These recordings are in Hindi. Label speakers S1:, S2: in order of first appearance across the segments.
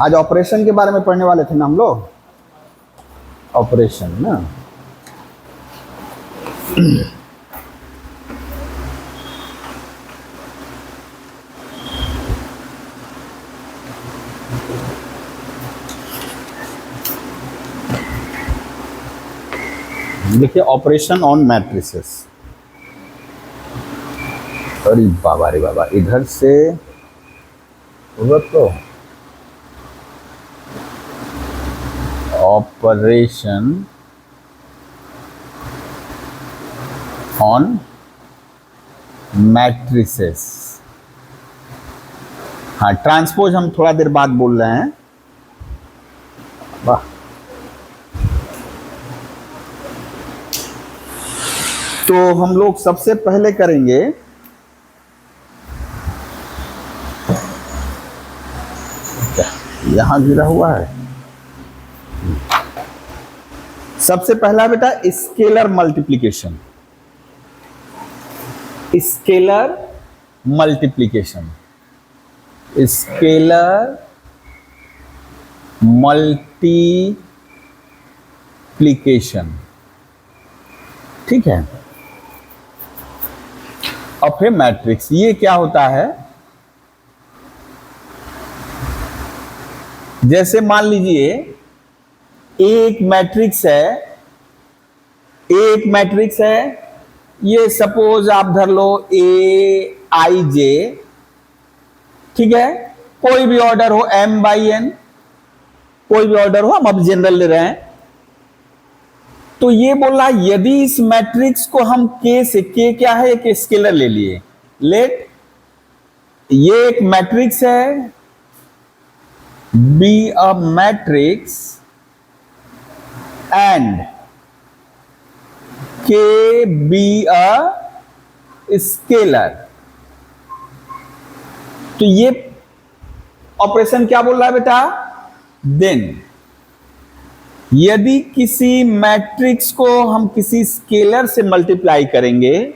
S1: आज ऑपरेशन के बारे में पढ़ने वाले थे ना हम लोग, ऑपरेशन ना। देखिए ऑपरेशन ऑन मैट्रिसेस। अरे बाबा रे बाबा, इधर से तो ऑपरेशन ऑन मैट्रिसेस। हाँ, ट्रांसपोज हम थोड़ा देर बाद बोल रहे हैं। वाह, तो हम लोग सबसे पहले करेंगे यहां गिरा हुआ है। सबसे पहला बेटा scalar multiplication. Scalar multiplication, scalar multiplication, ठीक है। और फिर मैट्रिक्स। ये क्या होता है, जैसे मान लीजिए एक मैट्रिक्स है, ये सपोज आप धर लो AIJ, ठीक है। कोई भी ऑर्डर हो M/N, कोई भी ऑर्डर हो, हम अब जनरल ले रहे हैं। तो ये बोल रहा है यदि इस मैट्रिक्स को हम K से, K क्या है, एक स्केलर ले लिए, लेट ये एक मैट्रिक्स है, be a matrix and K be a scalar. तो ये ऑपरेशन क्या बोल रहा है बेटा, देन यदि किसी मैट्रिक्स को हम किसी स्केलर से मल्टीप्लाई करेंगे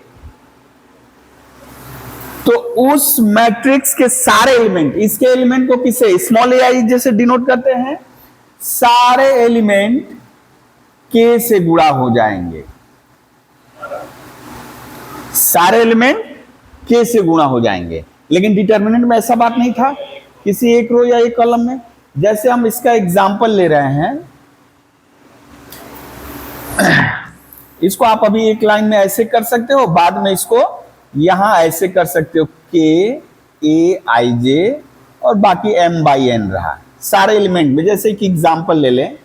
S1: तो उस मैट्रिक्स के सारे एलिमेंट, इसके एलिमेंट को किसे स्मॉल ai जैसे डिनोट करते हैं, सारे एलिमेंट K से गुणा हो जाएंगे, सारे एलिमेंट K से गुणा हो जाएंगे। लेकिन डिटर्मिनेंट में ऐसा बात नहीं था, किसी एक रो या एक कॉलम में। जैसे हम इसका एग्जांपल ले रहे हैं, इसको आप अभी एक लाइन में ऐसे कर सकते हो, बाद में इसको यहां ऐसे कर सकते हो, KAIJ और बाकी M/N रहा सारे एलिमेंट में। जैसे कि एग्जांपल ले लें,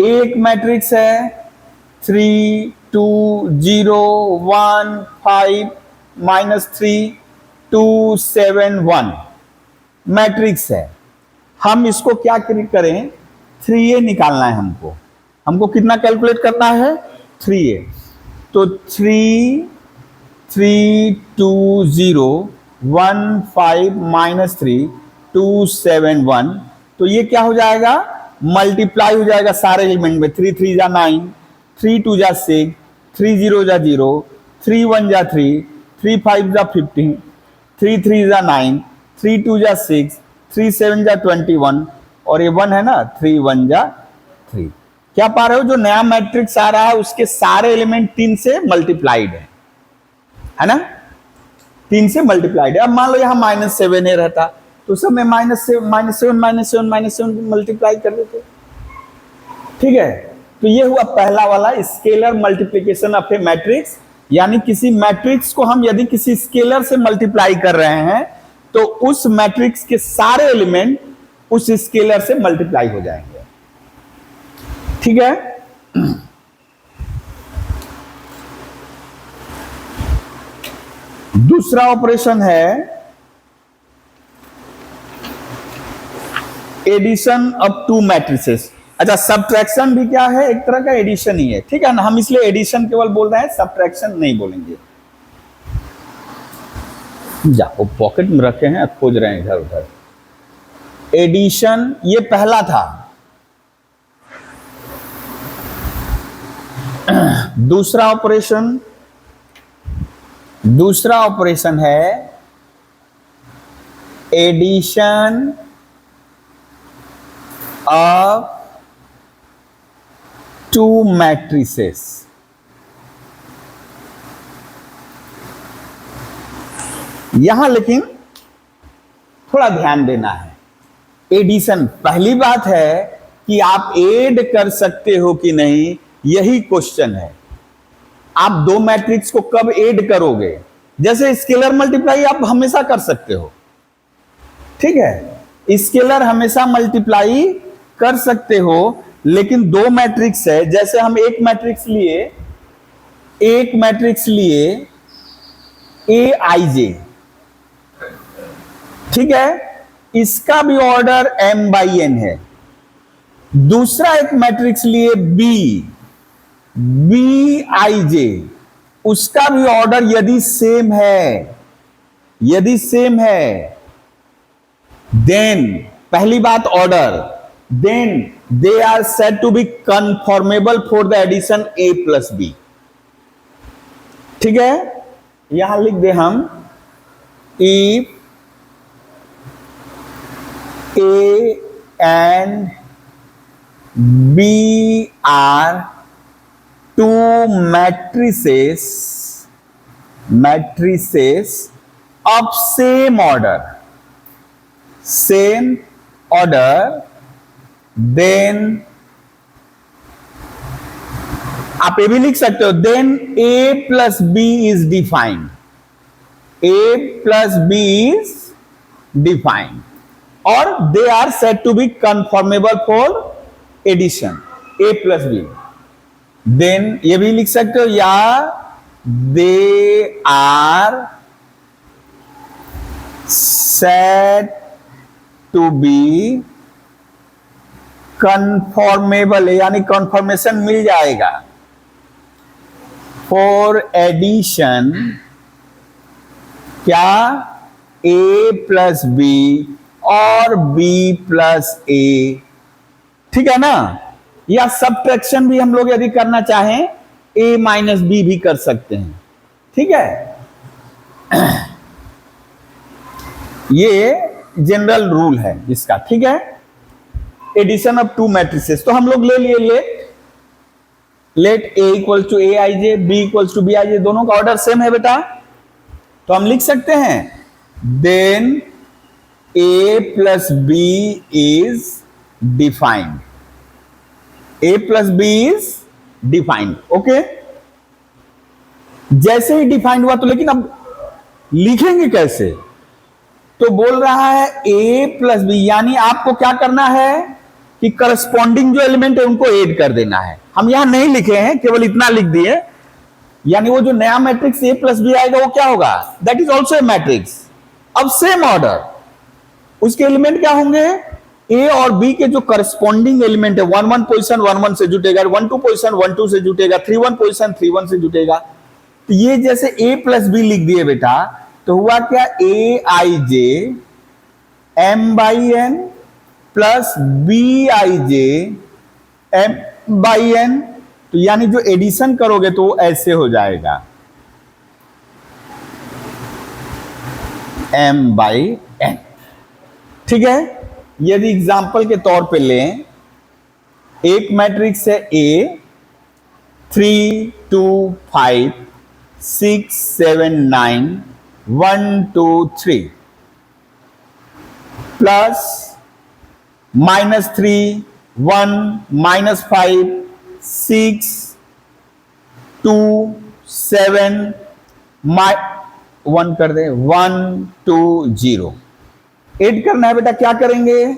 S1: एक मैट्रिक्स है 3 2 0 1 5 -3 2 7 1 मैट्रिक्स है। हम इसको क्या करें, 3A निकालना है हमको कितना कैलकुलेट करना है, 3A। तो 3 3 2 0 1 5 -3 2 7 1, तो ये क्या हो जाएगा, मल्टीप्लाई हो जाएगा सारे एलिमेंट में। 3 3 जा 9, 3 2 जा 6, 3 0 जा 0, 3 1 जा 3, 3 5 जा 15, 3 3 जा 9, 3 2 जा 6, 3 7 जा 21, और ये 1 है ना, 3 1 जा 3। क्या पा रहे हो, जो नया मैट्रिक्स आ रहा है उसके सारे एलिमेंट 3 से मल्टीप्लाइड है ना, 3 से मल्टीप्लाइड है। अब मान लो यहां -7A रहता तो सब में -7 मल्टीप्लाई कर देते, ठीक है। तो ये हुआ पहला वाला scalar multiplication of A matrix, यानी किसी मैट्रिक्स को हम यदि किसी स्केलर से मल्टीप्लाई कर रहे हैं तो उस मैट्रिक्स के सारे एलिमेंट उस स्केलर से मल्टीप्लाई हो जाएंगे, ठीक है। दूसरा ऑपरेशन है एडिशन ऑफ टू मैट्रिसेस। अच्छा, सब्ट्रैक्शन भी क्या है, एक तरह का एडिशन ही है, ठीक है ना। हम इसलिए एडिशन केवल बोल रहे हैं, सब्ट्रैक्शन नहीं बोलेंगे। वो पॉकेट में रखे हैं, खोज रहे हैं इधर उधर। एडिशन ये पहला था। दूसरा ऑपरेशन है एडिशन ऑफ टू मैट्रिसेस। यहां लेकिन थोड़ा ध्यान देना है। एडिशन, पहली बात है कि आप ऐड कर सकते हो कि नहीं, यही क्वेश्चन है। आप दो मैट्रिक्स को कब ऐड करोगे? जैसे स्केलर मल्टीप्लाई आप हमेशा कर सकते हो, ठीक है, स्केलर हमेशा मल्टीप्लाई कर सकते हो, लेकिन दो मैट्रिक्स है। जैसे हम एक मैट्रिक्स लिए ए आई जे, ठीक है, इसका भी ऑर्डर m बाई एन है। दूसरा एक मैट्रिक्स लिए बी आई जे, उसका भी ऑर्डर यदि सेम है, देन पहली बात order, then they are said to be conformable for the addition a plus B. ठीक है, यहां लिख दे हम if A and B are two matrices of same order, then आप ये भी लिख सकते हो, then A plus B is defined, or they are said to be conformable for addition a plus b। then ये भी लिख सकते हो, या they are said to be conformable, यानी कन्फर्मेशन मिल जाएगा for addition क्या a प्लस बी और b प्लस ए। ठीक है ना, या सब्ट्रैक्शन भी हम लोग यदि करना चाहें a माइनस बी भी कर सकते हैं। ठीक है, ये जनरल रूल है इसका। ठीक है, एडिशन ऑफ टू मैट्रिसेस, तो हम लोग ले लिए let a equal to A I J, B equal to B I J, दोनों का ऑर्डर सेम है बेटा, तो हम लिख सकते हैं then a plus b is defined, a plus b is defined। Okay, जैसे ही डिफाइंड हुआ तो लेकिन अब लिखेंगे कैसे? तो बोल रहा है a प्लस बी, यानी आपको क्या करना है कि करस्पॉन्डिंग जो एलिमेंट है उनको ऐड कर देना है। हम यहां नहीं लिखे हैं, केवल इतना लिख दिए, यानी वो जो नया मैट्रिक्स a प्लस बी आएगा वो क्या होगा? That is also a matrix अब सेम ऑर्डर। उसके एलिमेंट क्या होंगे? ए और बी के जो करस्पॉन्डिंग एलिमेंट है, 1 1 पोजीशन 1 1 से जुटेगा, 1 2 पोजीशन 1 2 से जुटेगा, 3 1 पोजीशन 3 1 से जुटेगा। तो ये जैसे ए प्लस बी लिख दिए बेटा, तो हुआ क्या? A I J M by N plus B I J M by N. तो यानी जो एडिशन करोगे तो वो ऐसे हो जाएगा एम बाई एन। ठीक है, यदि एग्जाम्पल के तौर पे लें, एक मैट्रिक्स है ए 3 2 5 6 7 9 1 2 3 प्लस -3 1 -5 6 2 7 1 कर दे 1 2 0। ऐड करना है बेटा, क्या करेंगे?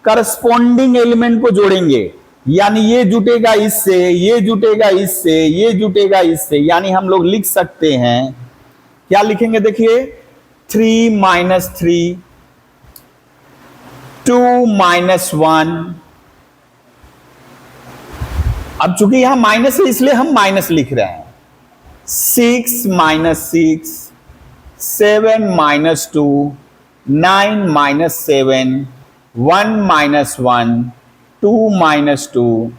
S1: करस्पॉन्डिंग एलिमेंट को जोड़ेंगे, यानी ये जुटेगा इससे, ये जुटेगा इससे, ये जुटेगा इससे, यानी हम लोग लिख सकते हैं, क्या लिखेंगे? देखिए 3 - 3 2 - 1। अब चूंकि यहां माइनस है इसलिए हम माइनस लिख रहे हैं। 6 - 6 7 - 2 9 - 7 1 - 1 2 - 2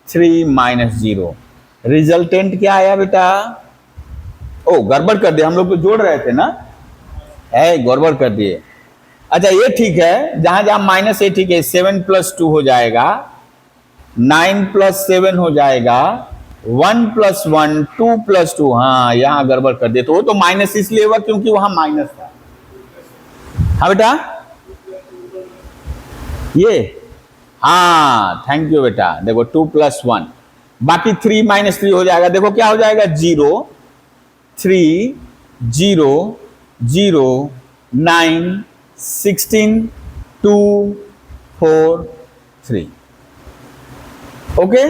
S1: 3 - 0। रिजल्टेंट क्या आया बेटा? ओ गड़बड़ कर दिया, हम लोग तो जोड़ रहे थे ना, है गड़बड़ कर दिए। अच्छा ये ठीक है, जहां जहां माइनस ये ठीक है, 7 + 2 हो जाएगा, 9 + 7 हो जाएगा, 1 + 1 2 + 2। हाँ यहां गड़बड़ कर दिए, तो वो तो माइनस इसलिए हुआ क्योंकि वहां माइनस था। हाँ बेटा, ये हाँ थैंक यू बेटा, देखो 2 + 1, बाकी 3 - 3 हो जाएगा, देखो क्या हो जाएगा, 0 3 0 0 9 16 2 4 3। ओके,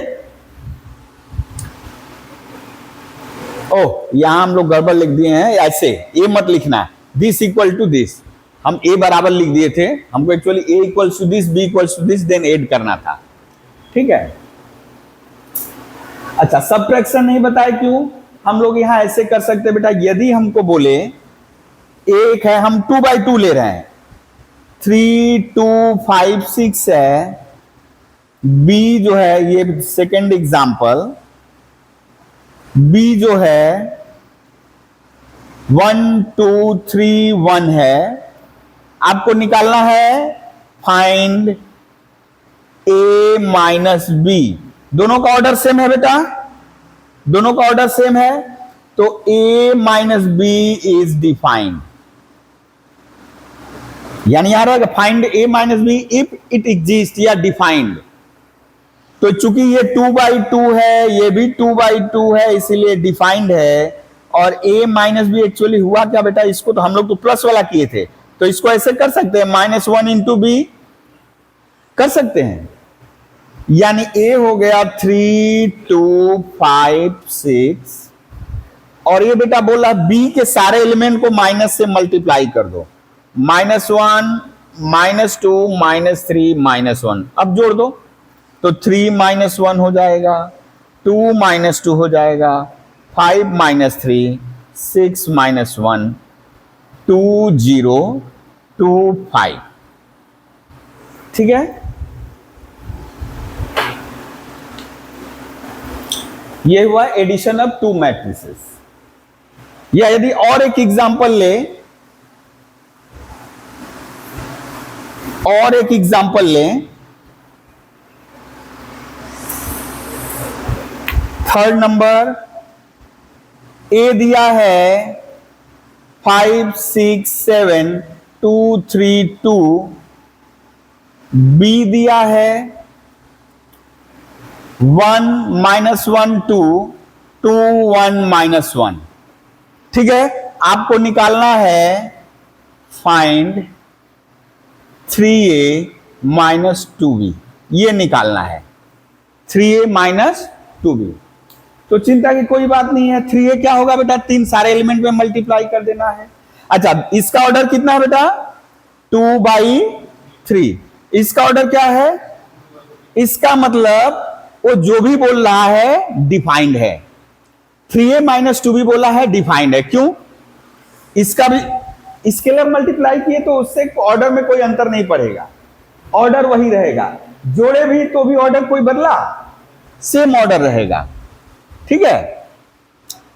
S1: ओह यहां हम लोग गड़बड़ लिख दिए हैं, ऐसे ए मत लिखना है, दिस इक्वल टू दिस, हम ए बराबर लिख दिए थे, हमको actually A equal to this, B equal to this, then add करना था। ठीक है, अच्छा सबट्रैक्शन नहीं बताए क्यों, हम लोग यहां ऐसे कर सकते बेटा, यदि हमको बोले एक है, हम 2/2 ले रहे हैं, 3 2 5 6 है, बी जो है ये सेकेंड एग्जाम्पल, बी जो है 1 2 3 1 है, आपको निकालना है फाइंड ए माइनस बी, दोनों का ऑर्डर सेम है बेटा, दोनों का ऑर्डर सेम है, तो A minus B is defined, यानी यहां रहेगा find A minus B if it exist या डिफाइंड। तो चूंकि ये 2/2 है, ये भी 2/2 है, इसीलिए डिफाइंड है, और a माइनस बी एक्चुअली हुआ क्या बेटा, इसको तो हम लोग तो प्लस वाला किए थे, तो इसको ऐसे कर सकते हैं, -1 इंटू बी कर सकते हैं, यानी a हो गया 3 2 5 6, और ये बेटा बोला b के सारे एलिमेंट को माइनस से मल्टीप्लाई कर दो, -1 -2 -3 -1, अब जोड़ दो, तो 3 - 1 हो जाएगा, 2 - 2 हो जाएगा, 5 - 3 6 - 1 2 0 2 5। ठीक है, ये हुआ एडिशन ऑफ 2 मैट्रिसेस। या यदि और एक एग्जांपल ले, और एक एग्जांपल लें, थर्ड नंबर, ए दिया है 5 6 7 2 3 2, बी दिया है 1 -1 2 2 1 -1। ठीक है, आपको निकालना है फाइंड 3a माइनस 2b, ये निकालना है 3a माइनस 2b। तो चिंता की कोई बात नहीं है, 3a क्या होगा बेटा, 3 सारे एलिमेंट में मल्टीप्लाई कर देना है। अच्छा इसका ऑर्डर कितना है बेटा, 2/3, इसका ऑर्डर क्या है, इसका मतलब वो जो भी बोल रहा है डिफाइंड है, 3a माइनस 2b बोला है डिफाइंड है, क्यों, इसका भी स्केलर मल्टीप्लाई किए तो उससे ऑर्डर में कोई अंतर नहीं पड़ेगा, ऑर्डर वही रहेगा, जोड़े भी तो भी ऑर्डर कोई बदला, सेम ऑर्डर रहेगा। ठीक है,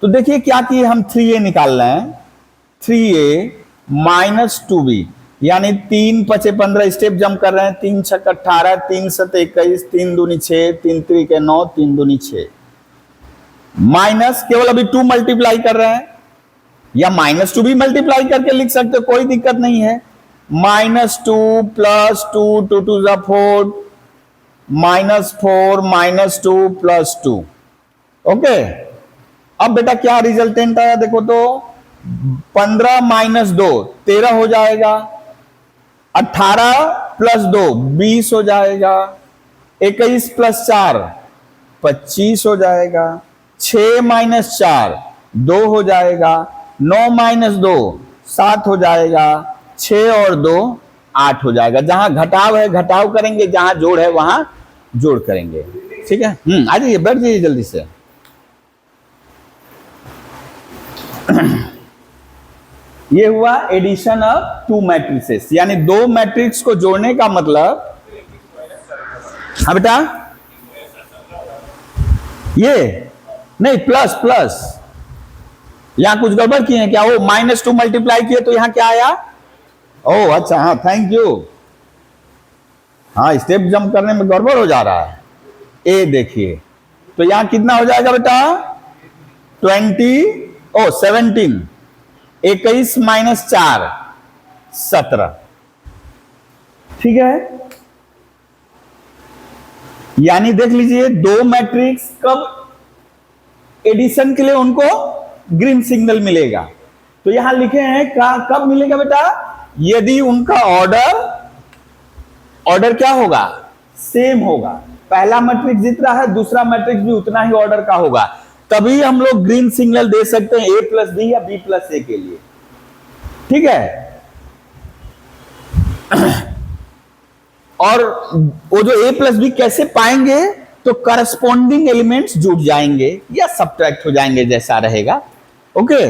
S1: तो देखिए क्या किए हम, 3a निकाल रहे हैं, 3a माइनस 2b, यानी 3 × 5 = 15 स्टेप जंप कर रहे हैं, 3 × 6 = 18 3 × 7 = 21 3 दूनी 6 3 3 = 9 3 दूनी 6, माइनस केवल अभी 2 मल्टीप्लाई कर रहे हैं, या -2 भी मल्टीप्लाई करके लिख सकते हो, कोई दिक्कत नहीं है, -2 + 2 2 2 = 4 -4 -2 + 2। ओके, अब बेटा क्या रिजल्टेंट आया देखो तो, 15 - 2 13 हो जाएगा, 18 + 2 20 हो जाएगा, 21 + 4 25 हो जाएगा, 6 - 4 2 हो जाएगा, 9 - 2 7 हो जाएगा, 6 और 2 8 हो जाएगा। जहां घटाव है घटाव करेंगे, जहां जोड़ है वहां जोड़ करेंगे। ठीक है, आ जाइए बैठ जाइए जल्दी से। ये हुआ एडिशन ऑफ 2 मैट्रिसेस, यानी 2 मैट्रिक्स को जोड़ने का मतलब, हाँ बेटा ये नहीं प्लस प्लस, यहां कुछ गड़बड़ किए हैं क्या, वो -2 मल्टीप्लाई किए तो यहां क्या आया ओह अच्छा, हाँ थैंक यू। हाँ स्टेप जंप करने में गड़बड़ हो जा रहा है। ए देखिए, तो यहां कितना हो जाएगा बेटा? 17, 21 माइनस 4, 17। ठीक है, यानी देख लीजिए दो मैट्रिक्स कब एडिशन के लिए उनको ग्रीन सिग्नल मिलेगा। तो यहां लिखे हैं कब मिलेगा बेटा? यदि उनका ऑर्डर क्या होगा? सेम होगा। पहला मैट्रिक्स जितना है दूसरा मैट्रिक्स भी उतना ही ऑर्डर का होगा, तभी हम लोग ग्रीन सिग्नल दे सकते हैं ए प्लस बी या बी प्लस ए के लिए। ठीक है, और वो जो ए प्लस बी कैसे पाएंगे? तो करस्पॉन्डिंग एलिमेंट्स जुड़ जाएंगे या सब्ट्रैक्ट हो जाएंगे, जैसा रहेगा। ओके,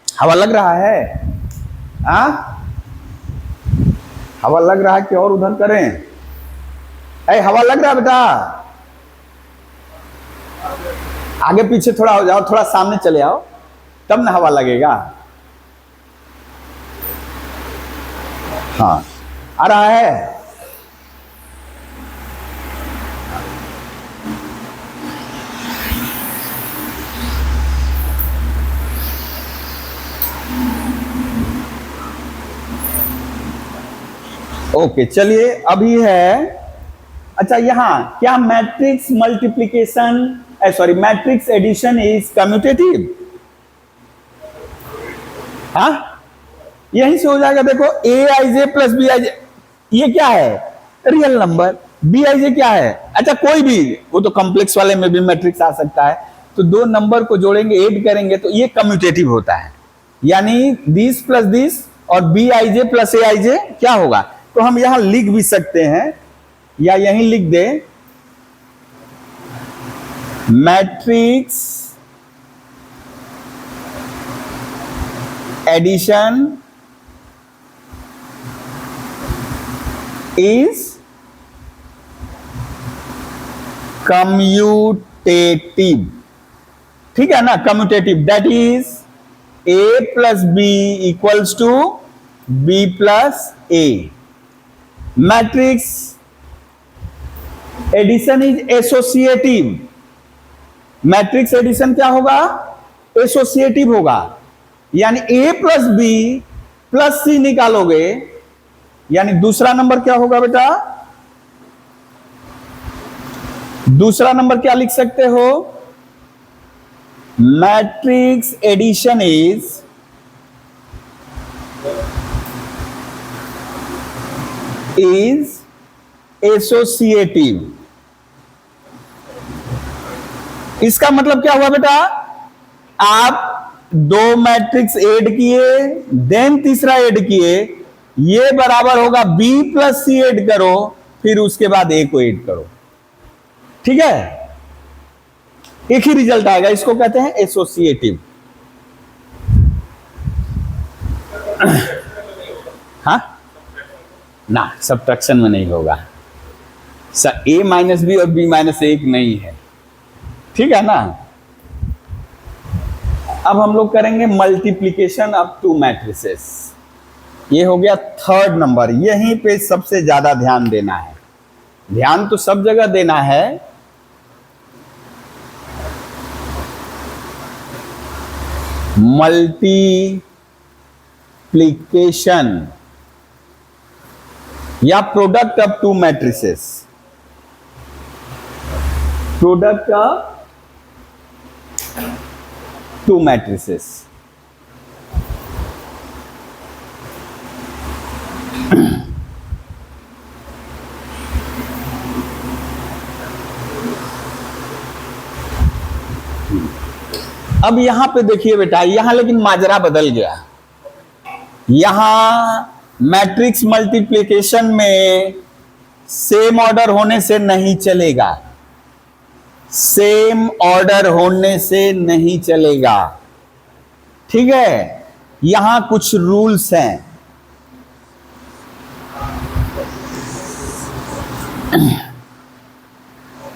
S1: हवा लग रहा है? हवा लग रहा है कि और उधर करें? हवा लग रहा है बेटा? आगे पीछे थोड़ा हो जाओ, थोड़ा सामने चले आओ, तब ना हवा लगेगा। हाँ आ रहा है। ओके चलिए, अभी है। अच्छा, यहां क्या matrix multiplication, sorry matrix addition is commutative? हाँ, यहीं से हो जाएगा। देखो ए I J plus B I जे, ये क्या है? Real number. बी आई जे क्या है? अच्छा कोई भी, वो तो कॉम्प्लेक्स वाले में भी मैट्रिक्स आ सकता है। तो दो नंबर को जोड़ेंगे, ऐड करेंगे, तो ये कम्यूटेटिव होता है। यानी दिस प्लस दिस और B I J plus A I जे क्या होगा? तो हम यहां लिख भी सकते हैं, या यहीं लिख दे, मैट्रिक्स एडिशन इज कम्यूटेटिव। ठीक है ना, commutative, that is A plus B equals to B plus A. Matrix addition is associative. Matrix addition क्या होगा? एसोसिएटिव होगा। यानी A plus B plus C निकालोगे, यानी दूसरा नंबर क्या होगा बेटा? दूसरा नंबर क्या लिख सकते हो? Matrix addition is associative. इसका मतलब क्या हुआ बेटा? आप दो मैट्रिक्स ऐड किए, देन तीसरा ऐड किए, ये बराबर होगा बी प्लस सी ऐड करो, फिर उसके बाद ए को ऐड करो। ठीक है, एक ही रिजल्ट आएगा, इसको कहते हैं एसोसिएटिव। हाँ ना, सब्ट्रैक्शन में नहीं होगा। ए माइनस बी और बी माइनस ए एक नहीं है। ठीक है ना। अब हम लोग करेंगे मल्टीप्लीकेशन ऑफ टू मैट्रिसेस। ये हो गया थर्ड नंबर। यहीं पे सबसे ज्यादा ध्यान देना है। ध्यान तो सब जगह देना है, मल्टीप्लीकेशन या product of to matrices. Product of to matrices. अब यहां पे देखिए बेटा, यहां लेकिन माजरा बदल गया। यहां मैट्रिक्स मल्टीप्लिकेशन में सेम ऑर्डर होने से नहीं चलेगा। सेम ऑर्डर होने से नहीं चलेगा। ठीक है, यहां कुछ रूल्स हैं।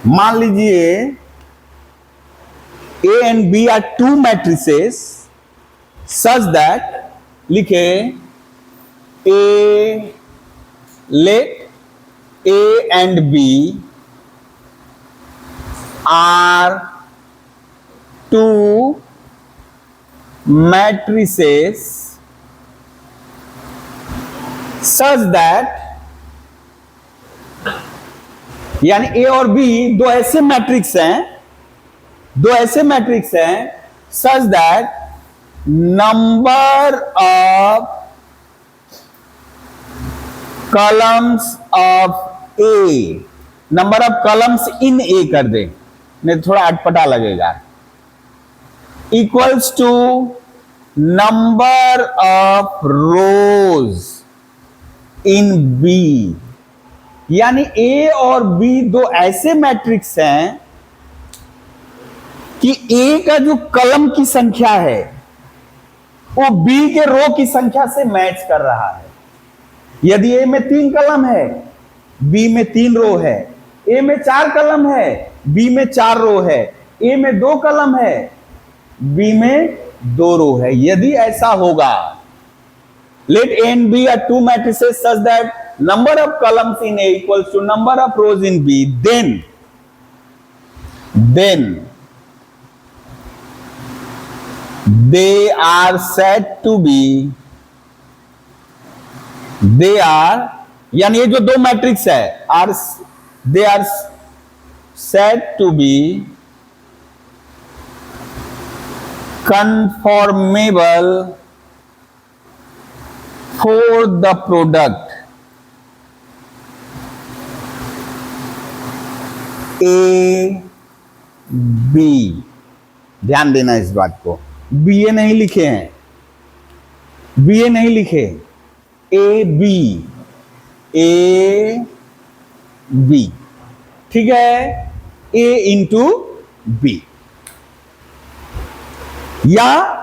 S1: मान लीजिए A and B are two matrices such that लिखे A, let A and B are two matrices such that, यानी ए और बी दो ऐसे मैट्रिक्स हैं such that number of columns of A, number of columns in A कर दे, नहीं थोड़ा अटपटा लगेगा, equals to number of rows in B, यानी ए और बी दो ऐसे मैट्रिक्स हैं कि ए का जो कलम की संख्या है वो बी के रो की संख्या से मैच कर रहा है। यदि ए में 3 कलम है, बी में 3 रो है, ए में 4 कलम है, बी में 4 रो है, ए में 2 कलम है, बी में 2 रो है, यदि ऐसा होगा, let A and B are two matrices such that number of columns in A equals to number of rows in B, then they are said to be, they are, यानी ये जो दो मैट्रिक्स है they are said to be conformable for the product A B, ध्यान देना इस बात को, बी ए नहीं लिखे हैं, बी ए नहीं लिखे, ए बी, ठीक है, ए इंटू बी, या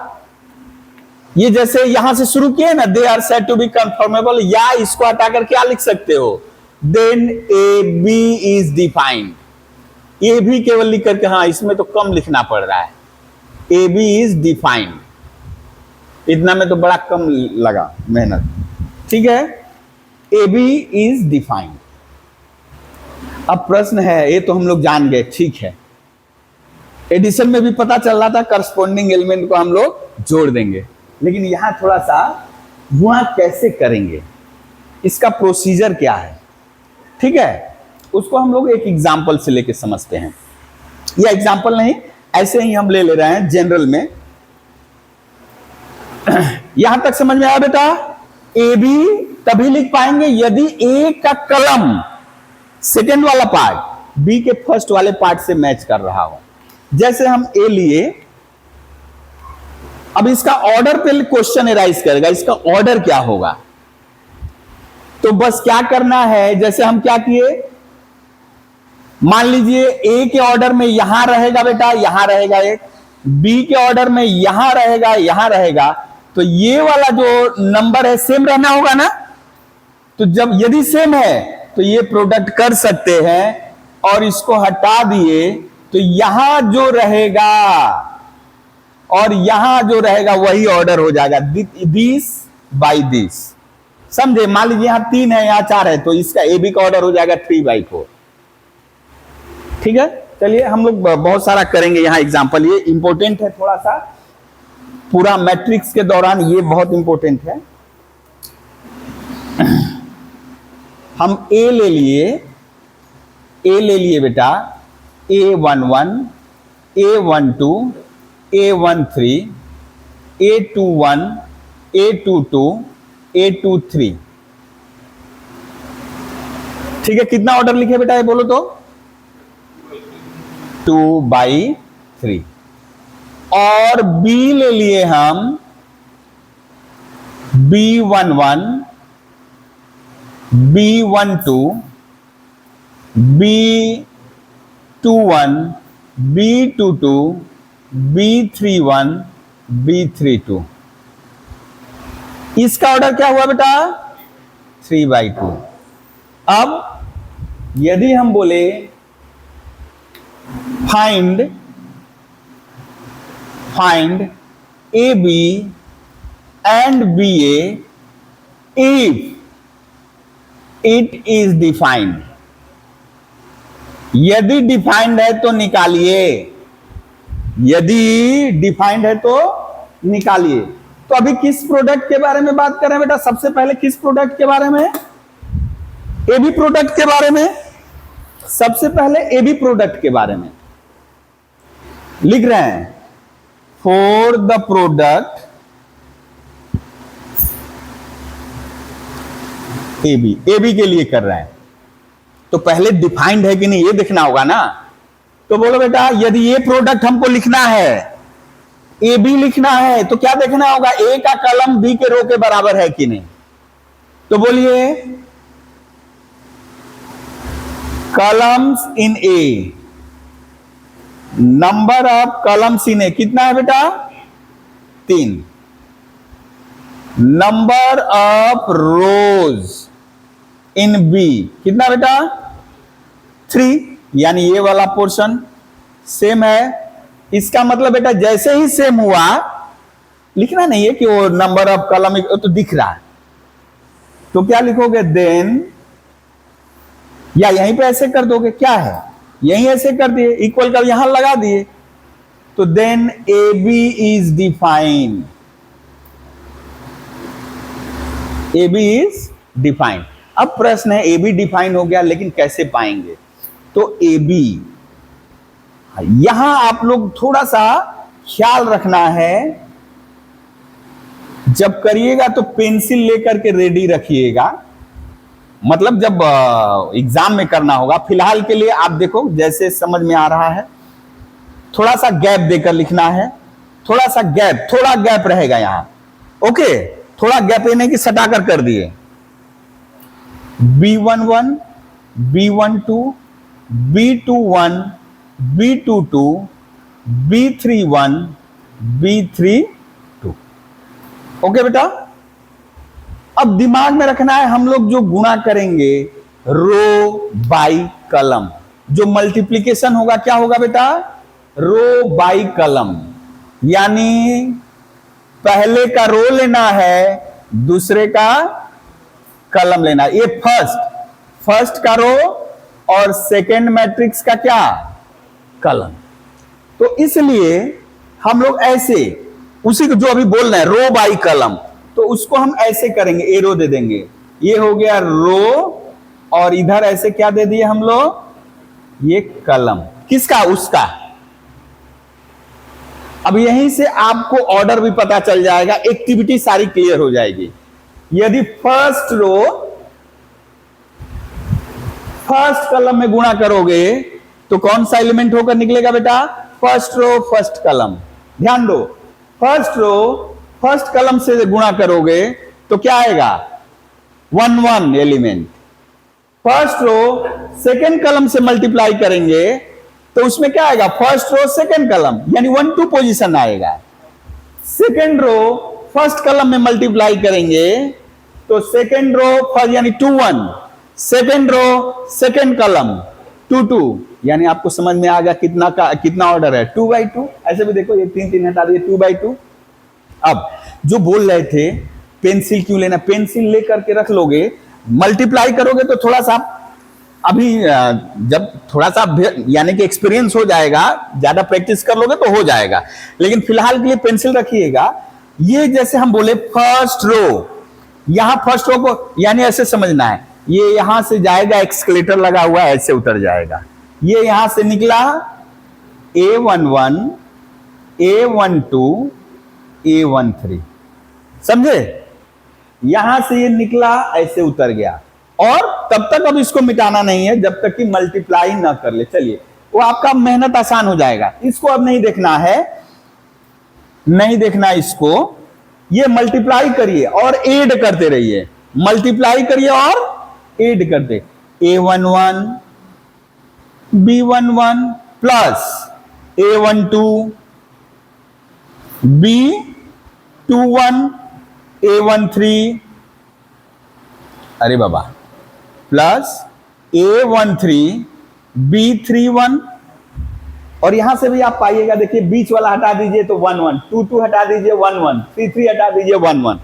S1: ये जैसे यहां से शुरू किए ना, they are said to be conformable, या इसको हटाकर क्या लिख सकते हो, then A B is defined, A भी केवल लिख करके, हाँ इसमें तो कम लिखना पड़ रहा है, ए बी इज डिफाइंड, इतना में तो बड़ा कम लगा मेहनत, ठीक है, ए बी इज डिफाइंड। अब प्रश्न है, ये तो हम लोग जान गए, ठीक है, एडिशन में भी पता चल रहा था करस्पॉन्डिंग एलिमेंट को हम लोग जोड़ देंगे, लेकिन यहां थोड़ा सा गुणा कैसे करेंगे, इसका प्रोसीजर क्या है, ठीक है, उसको हम लोग एक एग्जाम्पल से लेके समझते हैं, या एग्जाम्पल नहीं, ऐसे ही हम ले रहे हैं जनरल में। यहां तक समझ में आया बेटा? ए बी तभी लिख पाएंगे यदि ए का कलम सेकेंड वाला पार्ट बी के फर्स्ट वाले पार्ट से मैच कर रहा हो। जैसे हम ए लिए, अब इसका ऑर्डर पे क्वेश्चन एराइज करेगा, इसका ऑर्डर क्या होगा, तो बस क्या करना है, जैसे हम क्या किए, मान लीजिए ए के ऑर्डर में यहां रहेगा बेटा, यहां रहेगा एक, बी के ऑर्डर में यहां रहेगा, यहां रहेगा, तो ये वाला जो नंबर है सेम रहना होगा ना, तो जब यदि सेम है तो ये प्रोडक्ट कर सकते हैं, और इसको हटा दिए तो यहां जो रहेगा और यहां जो रहेगा वही ऑर्डर हो जाएगा, दिस बाई दिस, समझे? मान लीजिए यहां 3 है, यहां 4 है, तो इसका ए बी का ऑर्डर हो जाएगा 3/4, ठीक है। चलिए हम लोग बहुत सारा करेंगे यहां एग्जांपल, ये इंपॉर्टेंट है थोड़ा सा, पूरा मैट्रिक्स के दौरान ये बहुत इंपॉर्टेंट है। हम ए ले लिए बेटा, A11, A12, A13, A21, A22, A23, ठीक है। कितना ऑर्डर लिखे बेटा ये बोलो तो? 2/3। और बी ले लिए हम B11, B12, B21, B22, B31, B32, इसका ऑर्डर क्या हुआ बेटा? 3/2। अब यदि हम बोले find AB and BA if it is defined, यदि डिफाइंड है तो निकालिए, यदि डिफाइंड है तो निकालिए। तो अभी किस प्रोडक्ट के बारे में बात कर रहे हैं बेटा? सबसे पहले किस प्रोडक्ट के बारे में? एबी प्रोडक्ट के बारे में। सबसे पहले एबी प्रोडक्ट के बारे में लिख रहे हैं, for the product AB, AB के लिए कर रहे हैं तो पहले डिफाइंड है कि नहीं ये देखना होगा ना। तो बोलो बेटा यदि ये प्रोडक्ट हमको लिखना है, ए बी लिखना है, तो क्या देखना होगा? ए का कॉलम बी के रो के बराबर है कि नहीं। तो बोलिए columns in A, number of columns in A कितना है बेटा? 3। Number of rows in B कितना बेटा? 3, यानी ये वाला पोर्शन सेम है। इसका मतलब बेटा जैसे ही सेम हुआ, लिखना नहीं है कि वो नंबर ऑफ कॉलम तो दिख रहा है, तो क्या लिखोगे? देन, या यहीं पे ऐसे कर दोगे, क्या है यहीं ऐसे कर दिए, इक्वल कर यहां लगा दिए, तो then A B is defined, A B is defined. अब प्रश्न है ए बी डिफाइन हो गया, लेकिन कैसे पाएंगे? तो ए बी, यहां आप लोग थोड़ा सा ख्याल रखना है, जब करिएगा तो पेंसिल लेकर के रेडी रखिएगा, मतलब जब एग्जाम में करना होगा। फिलहाल के लिए आप देखो जैसे समझ में आ रहा है, थोड़ा सा गैप देकर लिखना है, थोड़ा सा गैप, थोड़ा गैप रहेगा यहां, ओके। थोड़ा गैप यानी कि सटाकर कर दिए, B11, B12, B21, B22, B31, B32, okay बेटा। अब दिमाग में रखना है, हम लोग जो गुणा करेंगे रो बाई कॉलम, जो मल्टीप्लिकेशन होगा क्या होगा बेटा? रो बाई कॉलम, यानी पहले का रो लेना है, दूसरे का कॉलम लेना। ये फर्स्ट का रो और सेकेंड मैट्रिक्स का क्या? कॉलम। तो इसलिए हम लोग ऐसे उसी को जो अभी बोल रहे हैं रो बाई कॉलम, तो उसको हम ऐसे करेंगे, ए रो दे देंगे, ये हो गया रो, और इधर ऐसे क्या दे दिए हम लोग? ये कॉलम। किसका? उसका। अब यहीं से आपको ऑर्डर भी पता चल जाएगा, एक्टिविटी सारी क्लियर हो जाएगी। यदि फर्स्ट रो फर्स्ट कॉलम में गुणा करोगे तो कौन सा एलिमेंट होकर निकलेगा बेटा? First row first column. ध्यान दो, फर्स्ट रो फर्स्ट कॉलम से गुणा करोगे तो क्या आएगा? 1 1 element. First row second column से मल्टीप्लाई करेंगे तो उसमें क्या आएगा? फर्स्ट रो सेकेंड कॉलम, यानी 1 2 पोजीशन आएगा। सेकेंड रो फर्स्ट कॉलम में मल्टीप्लाई करेंगे तो सेकेंड रो फर्स्ट यानी 2 1, सेकेंड रो सेकेंड कॉलम 2 2, यानी आपको समझ में आ गया कितना ऑर्डर है? 2 by 2। ऐसे भी देखो, ये 3 3 हटा दिए, 2 by 2। अब जो बोल रहे थे पेंसिल क्यों लेना, पेंसिल लेकर के रख लोगे, मल्टीप्लाई करोगे तो थोड़ा सा अभी जब थोड़ा सा यानी कि एक्सपीरियंस हो जाएगा, ज्यादा प्रैक्टिस कर लोगे तो हो जाएगा, लेकिन फिलहाल के लिए पेंसिल रखिएगा। ये जैसे हम बोले फर्स्ट रो, यहां फर्स्ट रो को यानी ऐसे समझना है, ये यहां से जाएगा, एक्सकलेटर लगा हुआ है, ऐसे उतर जाएगा। ये यहां से निकला A11, A12, A13, समझे? यहां से ये निकला, ऐसे उतर गया, और तब तक अब इसको मिटाना नहीं है जब तक कि मल्टीप्लाई ना कर ले। चलिए, वो आपका मेहनत आसान हो जाएगा। इसको अब नहीं देखना है, नहीं देखना इसको, ये मल्टीप्लाई करिए और ऐड करते रहिए, मल्टीप्लाई करिए और ऐड करते। A11 B11 plus A12 B21 A13, अरे बाबा, प्लस A13 B31, और यहां से भी आप पाइएगा, देखिए बीच वाला हटा दीजिए तो 1 1, 2 2 हटा दीजिए 1 1, 3 3 हटा दीजिए 1 1,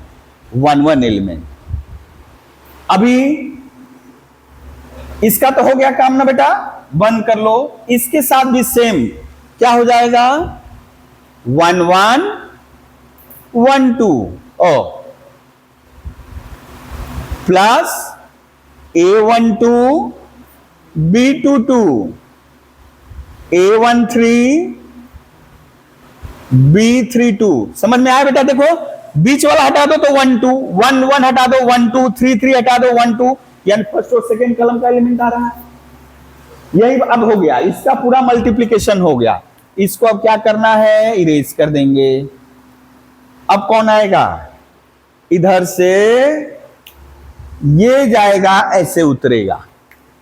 S1: 1 1 एलिमेंट। अभी इसका तो हो गया काम ना बेटा, बंद कर लो। इसके साथ भी सेम क्या हो जाएगा, 1 1 1 2 O plus A12 B22 A13 B32। समझ में आया बेटा? देखो बीच वाला हटा दो तो 1 2 1 1 हटा दो 1 2 3 3 हटा दो 1 2, यानी फर्स्ट और सेकंड कॉलम का एलिमेंट आ रहा है। यही अब हो गया, इसका पूरा मल्टीप्लिकेशन हो गया। इसको अब क्या करना है, इरेज कर देंगे। अब कौन आएगा, इधर से ये जाएगा, ऐसे उतरेगा,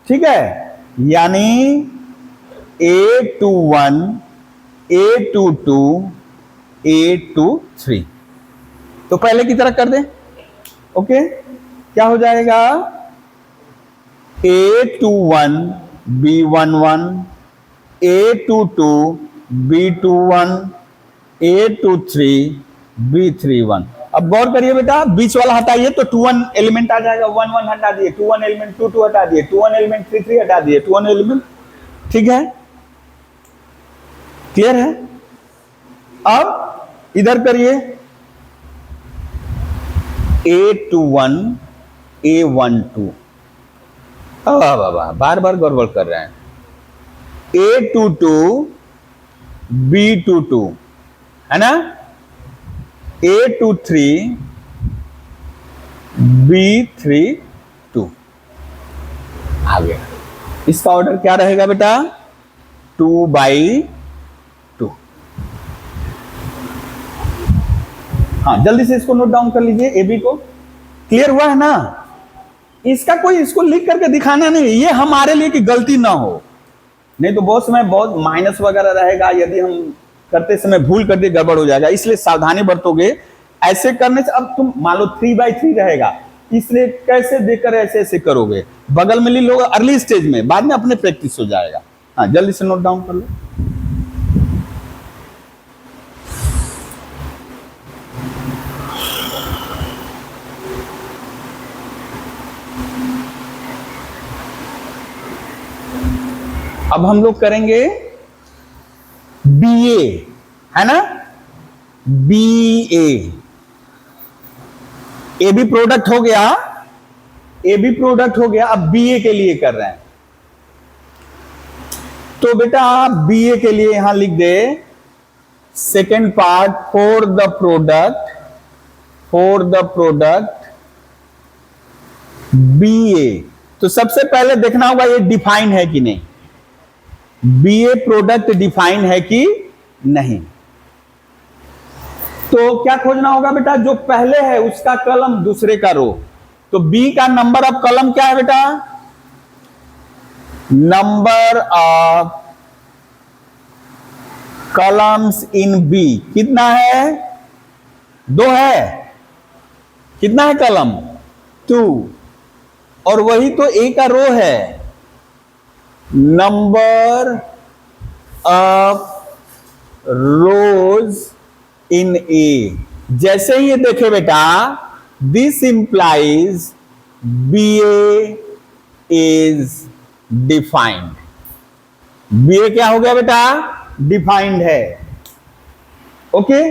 S1: ठीक है। यानी A21 A22 A23। तो पहले की तरह कर दें, ओके। क्या हो जाएगा, A21 B11 A22 B21 A23 B31। अब गौर करिए बेटा, बीच वाला हटाइए तो 2 1 एलिमेंट आ जाएगा, 1 1 हटा दिए, 2 1 एलिमेंट 2 2 हटा दिए, 2 1 एलिमेंट 3 3 हटा दिए, 2 1 एलिमेंट, ठीक है, क्लियर है। अब इधर करिए, A21 A12, बार बार गड़बड़ कर रहे हैं, A22 B22 है ना, A23 B32 आ गया। इसका ऑर्डर क्या रहेगा बेटा, 2/2। हाँ, जल्दी से इसको नोट डाउन कर लीजिए, ए बी को। क्लियर हुआ है ना? इसका कोई इसको लिख करके दिखाना नहीं, ये हमारे लिए कि गलती ना हो, नहीं तो बहुत समय बहुत माइनस वगैरह रहेगा, यदि हम करते समय भूल कर दे गड़बड़ हो जाएगा, इसलिए सावधानी बरतोगे। ऐसे करने से अब तुम मान लो 3/3 रहेगा, इसलिए कैसे देकर ऐसे ऐसे करोगे, बगल में ले लो अर्ली स्टेज में, बाद में अपने प्रैक्टिस हो जाएगा। हाँ, जल्दी से नोट डाउन कर लो। अब हम लोग करेंगे BA, है ना, BA। ए बी प्रोडक्ट हो गया, ए बी प्रोडक्ट हो गया, अब BA के लिए कर रहे हैं। तो बेटा BA के लिए यहां लिख दे, second part, for the product BA। तो सबसे पहले देखना होगा ये डिफाइन है कि नहीं, BA प्रोडक्ट डिफाइन है कि नहीं। तो क्या खोजना होगा बेटा, जो पहले है उसका कॉलम, दूसरे का रो। तो B का नंबर ऑफ कॉलम क्या है बेटा, number of columns in B कितना है, 2 है। कितना है कॉलम, 2, और वही तो A का रो है, नंबर ऑफ रोज इन ए। जैसे ही ये देखे बेटा, this implies BA is defined. BA क्या हो गया बेटा, डिफाइंड है, ओके।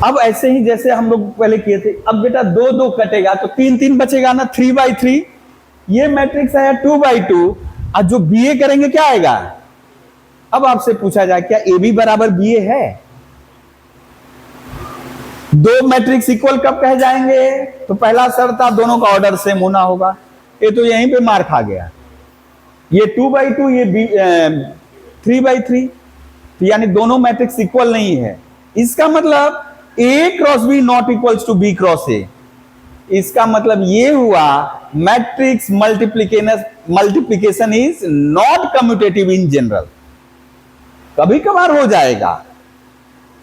S1: अब ऐसे ही जैसे हम लोग पहले किए थे, अब बेटा 2 2 कटेगा तो 3 3 बचेगा ना, 3/3। ये मैट्रिक्स आया 2/2, और जो BA करेंगे क्या आएगा। अब आपसे पूछा जाए क्या AB बराबर BA है, 2 मैट्रिक्स इक्वल कब कह जाएंगे, तो पहला शर्त था दोनों का ऑर्डर सेम होना होगा। ये तो यहीं पे मार खा गया, ये 2/2 ये 3/3, तो यानी दोनों मैट्रिक्स इक्वल नहीं है। इसका मतलब A cross B not equals to B cross A। इसका मतलब ये हुआ matrix multiplication is not commutative in general. कभी कभार हो जाएगा,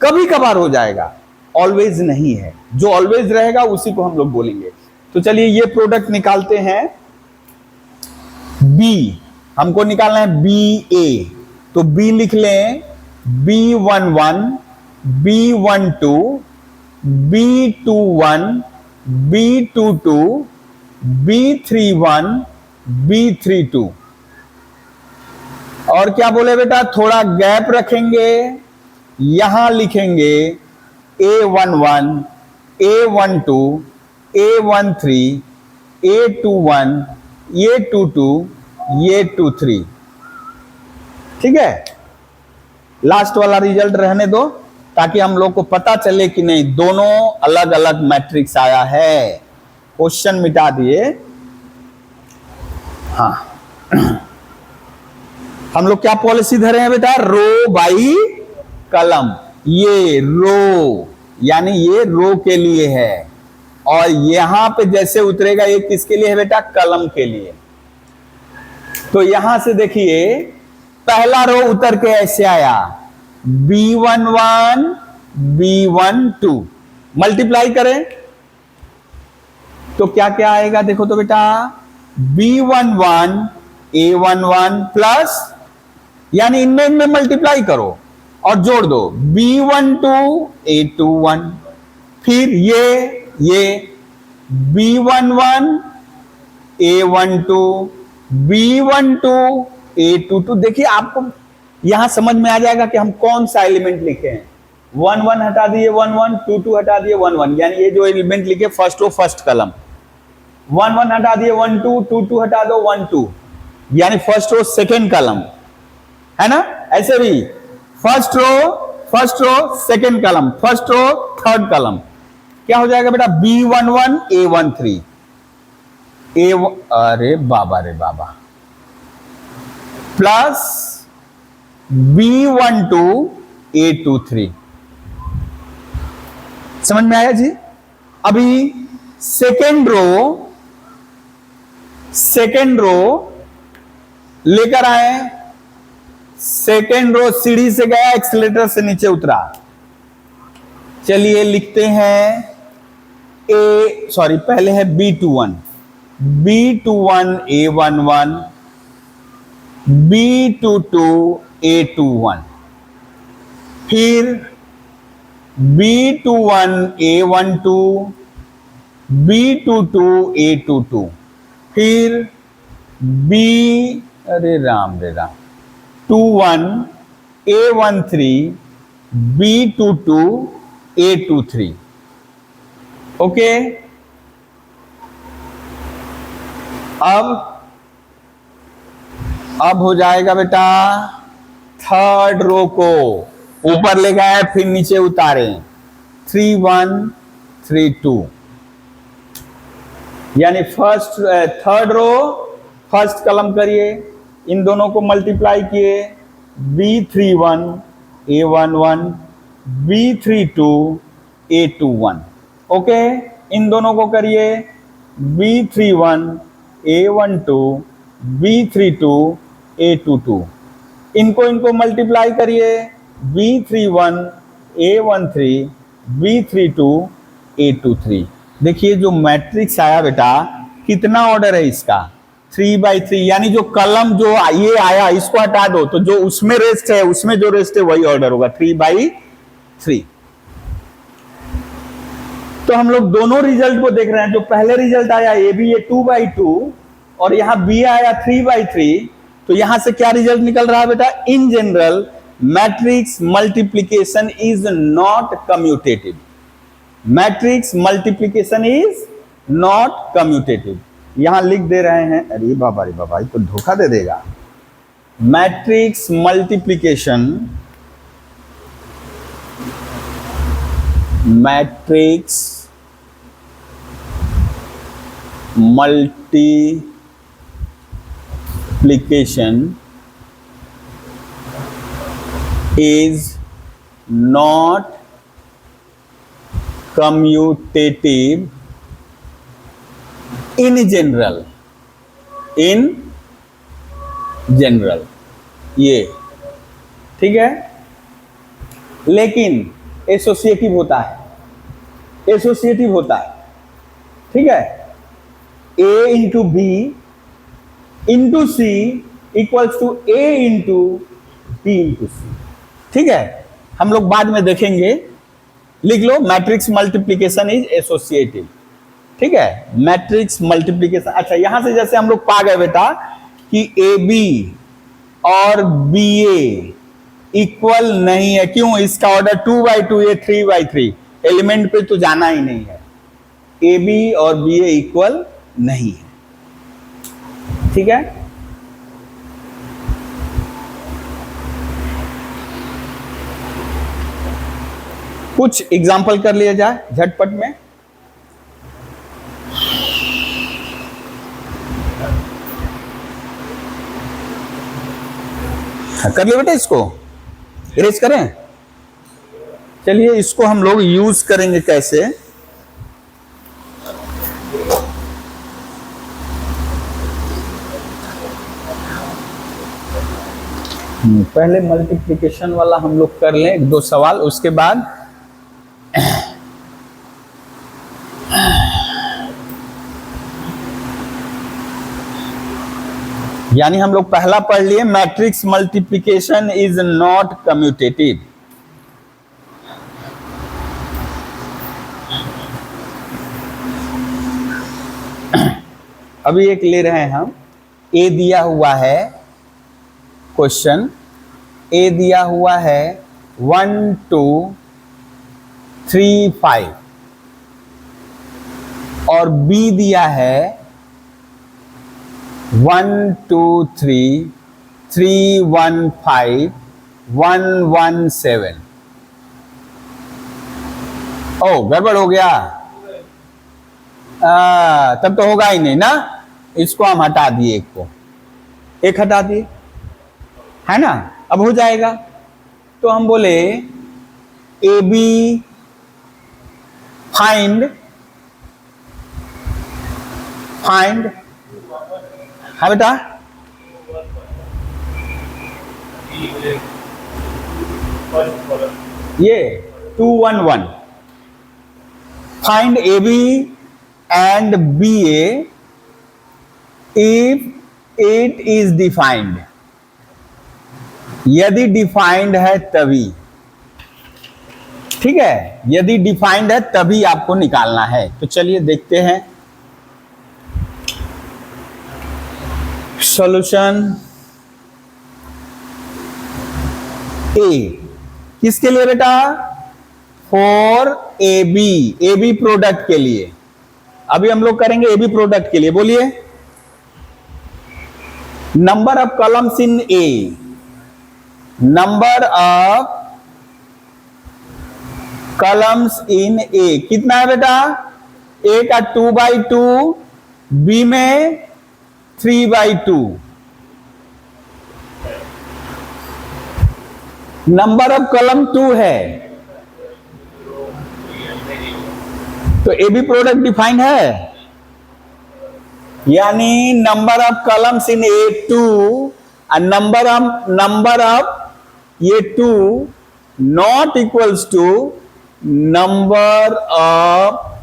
S1: कभी कभार हो जाएगा, ऑलवेज नहीं है। जो ऑलवेज रहेगा उसी को हम लोग बोलेंगे। तो चलिए ये प्रोडक्ट निकालते हैं। B हमको निकालना है BA, तो B लिख लें, B11 B12 B21 B22, B31, B32। और क्या बोले बेटा, थोड़ा गैप रखेंगे, यहां लिखेंगे A11, A12, A13, A21, A22, A23। ठीक है, लास्ट वाला रिजल्ट रहने दो ताकि हम लोग को पता चले कि नहीं दोनों अलग अलग मैट्रिक्स आया है। क्वेश्चन मिटा दिए। हाँ, हम लोग क्या पॉलिसी धरे हैं बेटा, रो बाई कलम। ये रो यानी ये रो के लिए है, और यहां पे जैसे उतरेगा ये किसके लिए है बेटा, कलम के लिए। तो यहां से देखिए पहला रो उतर के ऐसे आया, B11, B12, मल्टीप्लाई करें तो क्या क्या आएगा, देखो तो बेटा, B11, A11 प्लस, यानी इनमें मल्टीप्लाई करो और जोड़ दो, B12, A21, फिर ये B11, A12, B12, A22। देखिए आपको यहां समझ में आ जाएगा कि हम कौन सा एलिमेंट लिखे हैं। 1 1 हटा दिए 1 1, 2 2 हटा दिए 1 1, यानी ये जो एलिमेंट लिखे फर्स्ट रो फर्स्ट कलम। 1 1 हटा दिए 1 2, 2 2 हटा दो 1 2, यानी फर्स्ट रो सेकेंड कलम, है ना। ऐसे भी फर्स्ट रो सेकेंड कलम, फर्स्ट रो थर्ड कलम, क्या हो जाएगा बेटा, B11, A13, अरे बाबा रे बाबा, प्लस B12, A23। समझ में आया जी। अभी सेकेंड रो लेकर आए, सेकेंड रो सीढ़ी से गया, एक्सीलरेटर से नीचे उतरा। चलिए लिखते हैं पहले है B21, A11, B22, A21, फिर B21, A12, B22, A22, फिर अरे Ram 21, A13, B22, A23। Okay, अब हो जाएगा बेटा, थर्ड रो को ऊपर ले गए फिर नीचे उतारे, 3 1 3 2, यानी थर्ड रो फर्स्ट कलम करिए, इन दोनों को मल्टीप्लाई किए, B31, A11, B32, A21। Okay, इन दोनों को करिए, B31, A12, B32, A22, इनको मल्टीप्लाई करिए, B31, A13, B32, A23। देखिए जो मैट्रिक्स आया बेटा, कितना ऑर्डर है इसका, 3/3, यानी जो कलम जो ये आया इसको हटा दो तो जो उसमें रेस्ट है, उसमें जो रेस्ट है वही ऑर्डर होगा, 3/3। तो हम लोग दोनों रिजल्ट को देख रहे हैं। जो पहले रिजल्ट आया ये भी, ये 2/2, और यहां B आया 3/3। तो यहां से क्या रिजल्ट निकल रहा है बेटा, in general matrix multiplication is not commutative. Matrix multiplication is not commutative, यहां लिख दे रहे हैं। अरे बाबा ये तो धोखा दे देगा। Matrix multiplication, matrix multiplication is not commutative in general, ये ठीक है, लेकिन एसोसिएटिव होता है, ठीक है। A into B into C equals to A into B into C, ठीक है। हम लोग बाद में देखेंगे, लिख लो मैट्रिक्स मल्टीप्लीकेशन इज एसोसिएटिव। ठीक है, मैट्रिक्स मल्टीप्लीकेशन। अच्छा, यहां से जैसे हम लोग पा गए बेटा कि ए बी और बी ए इक्वल नहीं है। क्यों? इसका ऑर्डर 2/2, ये 3/3, एलिमेंट पे तो जाना ही नहीं है। ए बी और बी ए इक्वल नहीं है। ठीक है, कुछ एग्जाम्पल कर लिया जाए झटपट में। कर लिया बेटा, इसको इरेज करें। चलिए, इसको हम लोग यूज करेंगे कैसे। पहले मल्टीप्लिकेशन वाला हम लोग कर लें, एक दो सवाल, उसके बाद यानी हम लोग पहला पढ़ लिए, matrix multiplication is not commutative. अभी एक ले रहे हैं हम, ए दिया हुआ है क्वेश्चन, ए दिया हुआ है 1 2 3 5 और बी दिया है 1 2 3 3 1 5 1 1 7। ओ, गड़बड़ हो गया। तब तो होगा ही नहीं ना, इसको हम हटा दिए, एक को एक हटा दिए, है ना, अब हो जाएगा। तो हम बोले ए बी फाइंड, हाँ बेटा, ये 2 1 1, find A B and B A if it is defined. यदि डिफाइंड है तभी, ठीक है, यदि डिफाइंड है तभी आपको निकालना है। तो चलिए देखते हैं सॉल्यूशन। ए किसके लिए बेटा? फॉर ए बी प्रोडक्ट के लिए। अभी हम लोग करेंगे ए बी प्रोडक्ट के लिए। बोलिए, number of columns in A, number of columns in A कितना है बेटा? ए का 2/2, बी में 3/2। नंबर ऑफ कॉलम 2 है, तो ए बी प्रोडक्ट डिफाइंड है, यानी number of columns in A 2 और नंबर ऑफ ये 2 not equals to number of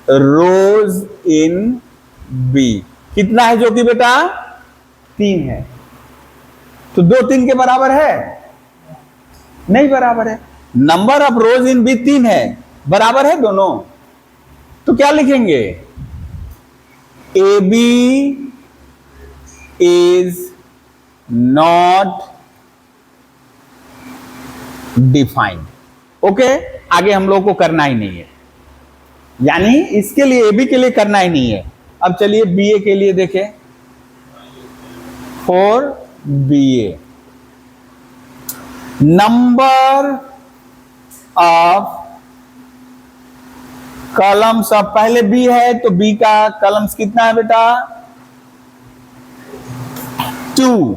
S1: rows in B. कितना है जो कि बेटा? 3 है। तो 2 3 के बराबर है? नहीं बराबर है। Number of rows in B 3 है, बराबर है दोनों। तो क्या लिखेंगे? A B is not defined. Okay, आगे हम लोग को करना ही नहीं है, यानी इसके लिए, ए बी के लिए करना ही नहीं है। अब चलिए बी ए के लिए देखें। For B A, number of columns of, पहले बी है तो बी का कॉलम्स कितना है बेटा? 2।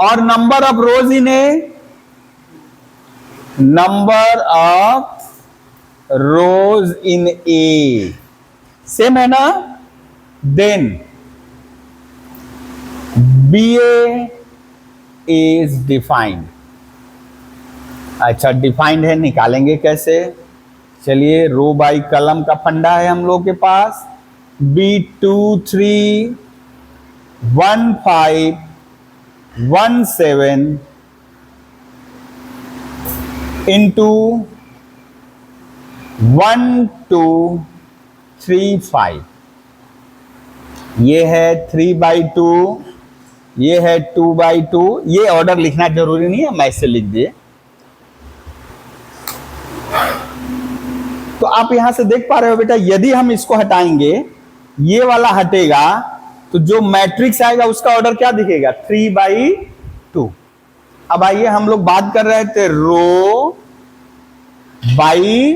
S1: और number of rows in A, number of rows in A same है ना। Then B A is defined. अच्छा, डिफाइंड है, निकालेंगे कैसे? चलिए, रो बाई कलम का फंडा है हम लोग के पास। बी 2 3 1 5 1 7 इंटू 1 2 3 5, ये है 3/2, ये है 2/2। ये ऑर्डर लिखना जरूरी नहीं है, मैं ऐसे लिख दिए। तो आप यहां से देख पा रहे हो बेटा, यदि हम इसको हटाएंगे, ये वाला हटेगा, तो जो मैट्रिक्स आएगा उसका ऑर्डर क्या दिखेगा? 3/2। अब आइए, हम लोग बात कर रहे थे रो बाई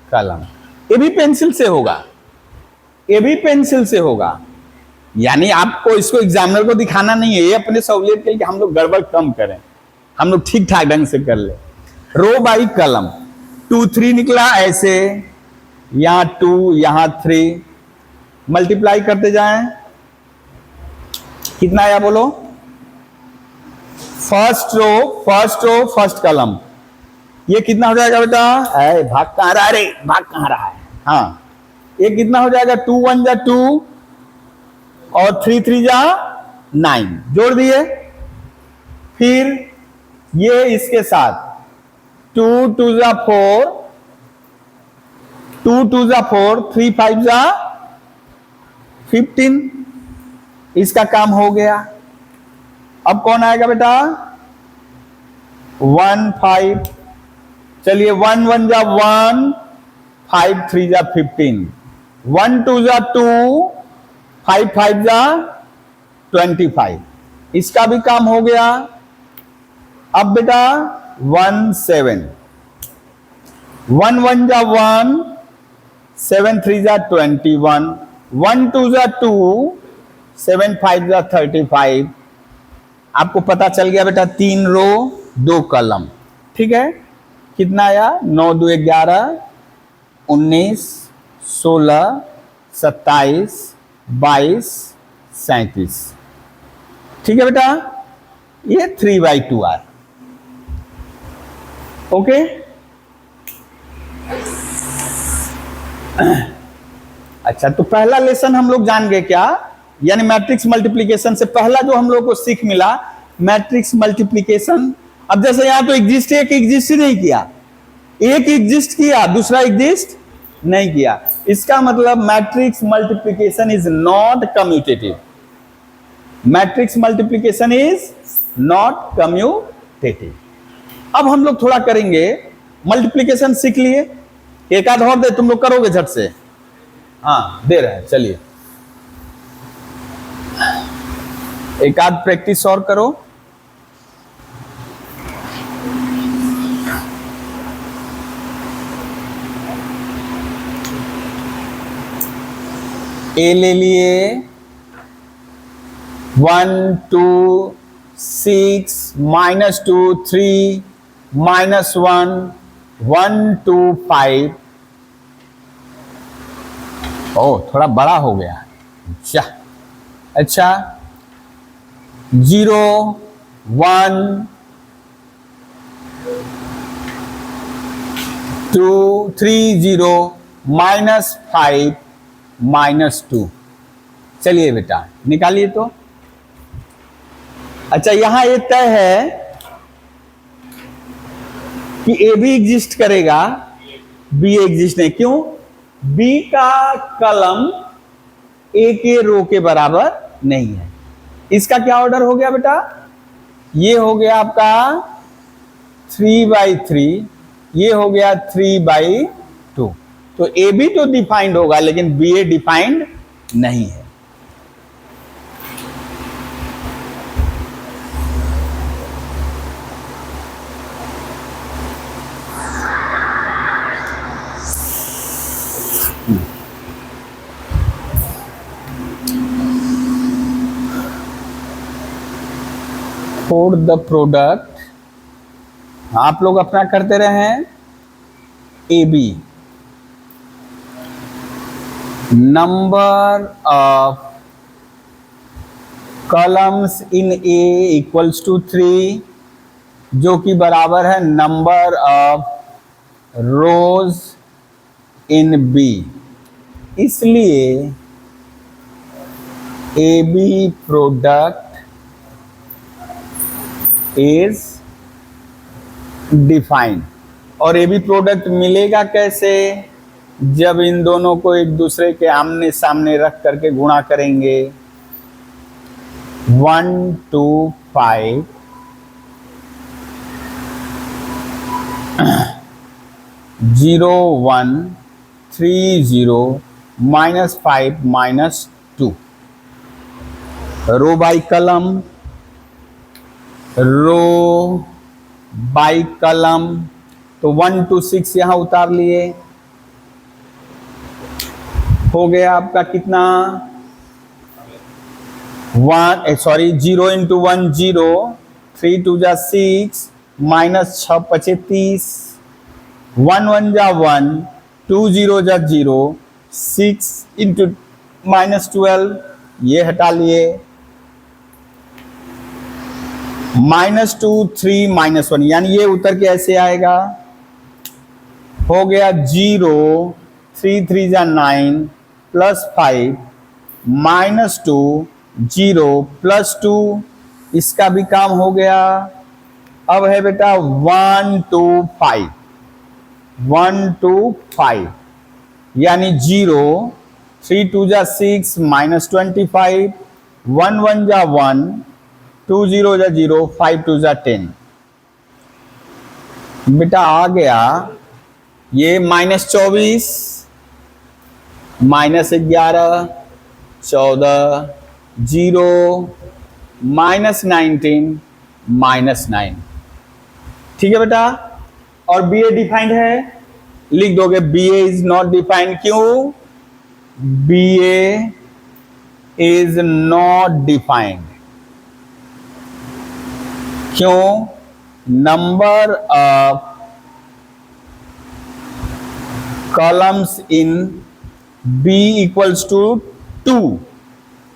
S1: कॉलम। ये भी पेंसिल से होगा, ये भी पेंसिल से होगा, यानी आपको इसको एग्जामिनर को दिखाना नहीं है, ये अपने सहूलियत के लिए हम लोग गड़बड़ कम करें, हम लोग ठीक ठाक ढंग से कर ले। रो बाई कॉलम, 2 3 निकला ऐसे, यहां 2 यहां 3, मल्टीप्लाई करते जाएं, कितना आया बोलो? फर्स्ट रो फर्स्ट कॉलम, ये कितना हो जाएगा बेटा? भाग कहां रहा है रे, भाग कहां रहा है? हाँ, ये कितना हो जाएगा? 2 1 जा 2 और 3 3 जा 9, जोड़ दिए। फिर ये इसके साथ 2 2 जा 4, 2 2 जा 4, 3 5 जा 15, इसका काम हो गया। अब कौन आएगा बेटा? 1 5, चलिए 1 1 जा 1, 5 3 जा 15, 1 2 जा 2, 5 5 जा 25, इसका भी काम हो गया। अब बेटा 1 7, 1 1 जा 1, 7 3 जा 21, 1 2 जा 2, 7 5 जा 35। आपको पता चल गया बेटा, 3 रो 2 कॉलम, ठीक है। कितना आया? 9 2 11, 19 16 27 22 37, ठीक है बेटा। ये 3/2R, ओके। अच्छा, तो पहला लेसन हम लोग जान गए क्या? यानी मैट्रिक्स मल्टीप्लिकेशन से पहला जो हम लोग को सीख मिला, मैट्रिक्स मल्टीप्लिकेशन। अब जैसे यहां तो एग्जिस्ट, एक एग्जिस्ट ही नहीं किया, एक एग्जिस्ट किया, दूसरा एग्जिस्ट नहीं किया। इसका मतलब matrix multiplication is not commutative, matrix multiplication is not commutative. अब हम लोग थोड़ा करेंगे, मल्टीप्लिकेशन सीख लिए, एक आध और दे, तुम लोग करोगे झट से? हाँ, दे रहे हैं, चलिए एक आध प्रैक्टिस और करो। ए ले लिए, 1 2 6 -2 3 -1 1 2 5। ओ, थोड़ा बड़ा हो गया। अच्छा, 0 1 2 3 0 -5 -2। चलिए बेटा निकालिए तो। अच्छा, यहां ये तय है कि ए भी एग्जिस्ट करेगा, बी एग्जिस्ट नहीं। क्यों? बी का कॉलम ए के रो के बराबर नहीं है। इसका क्या ऑर्डर हो गया बेटा? ये हो गया आपका 3/3, ये हो गया 3/2। तो ए भी तो डिफाइंड होगा, लेकिन बी ए डिफाइंड नहीं है। फॉर द प्रोडक्ट, आप लोग अपना करते रहे, A B, number of columns in A equals to 3, जो कि बराबर है number of rows in B. इसलिए A B product is defined। और ये भी प्रोडक्ट मिलेगा कैसे? जब इन दोनों को एक दूसरे के आमने सामने रख करके गुणा करेंगे। 1 2 5 0 1 3 0 -5 -2 रो बाई कलम, रो बाई कलम। तो 1 2 6 यहां उतार लिए। हो गया आपका कितना? 0 इंटू 1 0, 3 2 जा 6, -6 पचे 30, 1 1 जा 1, 2 0 जा 0, 6 इंटू -12, ये हटा लिए। -2 3 -1, यानी ये उतर के ऐसे आएगा। हो गया 0 3 3 जा 9 +5 -2 0 +2, इसका भी काम हो गया। अब है बेटा 1 2 5, 1 2 5, यानी 0 3 2 जा 6 -25, 1 1 जा 1, 2 0 जा 0, 5 2 जा 10। बेटा आ गया ये -24, -11 14 0 -19 -9। ठीक है बेटा। और बी ए डिफाइंड है, लिख दोगे B A is not defined. क्यों? B A is not defined. क्यों? Number of columns in B equals to 2,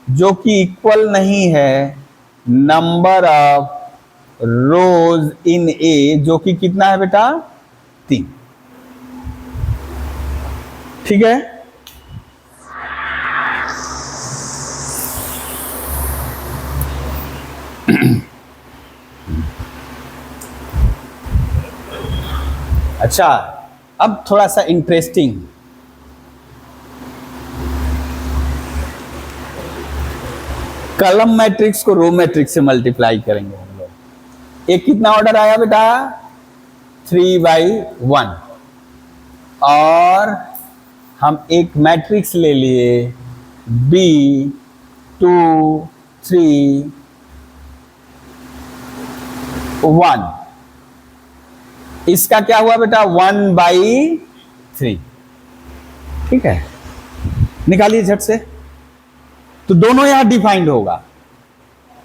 S1: जो कि इक्वल नहीं है number of rows in A, जो कि कितना है बेटा? 3। ठीक है। अच्छा, अब थोड़ा सा इंटरेस्टिंग। कॉलम मैट्रिक्स को रो मैट्रिक्स से मल्टीप्लाई करेंगे हम लोग। एक कितना ऑर्डर आया बेटा? 3/1। और हम एक मैट्रिक्स ले लिए B 2 3 1। इसका क्या हुआ बेटा? 1/3। ठीक है, निकालिए झट से। तो दोनों यहां डिफाइंड होगा,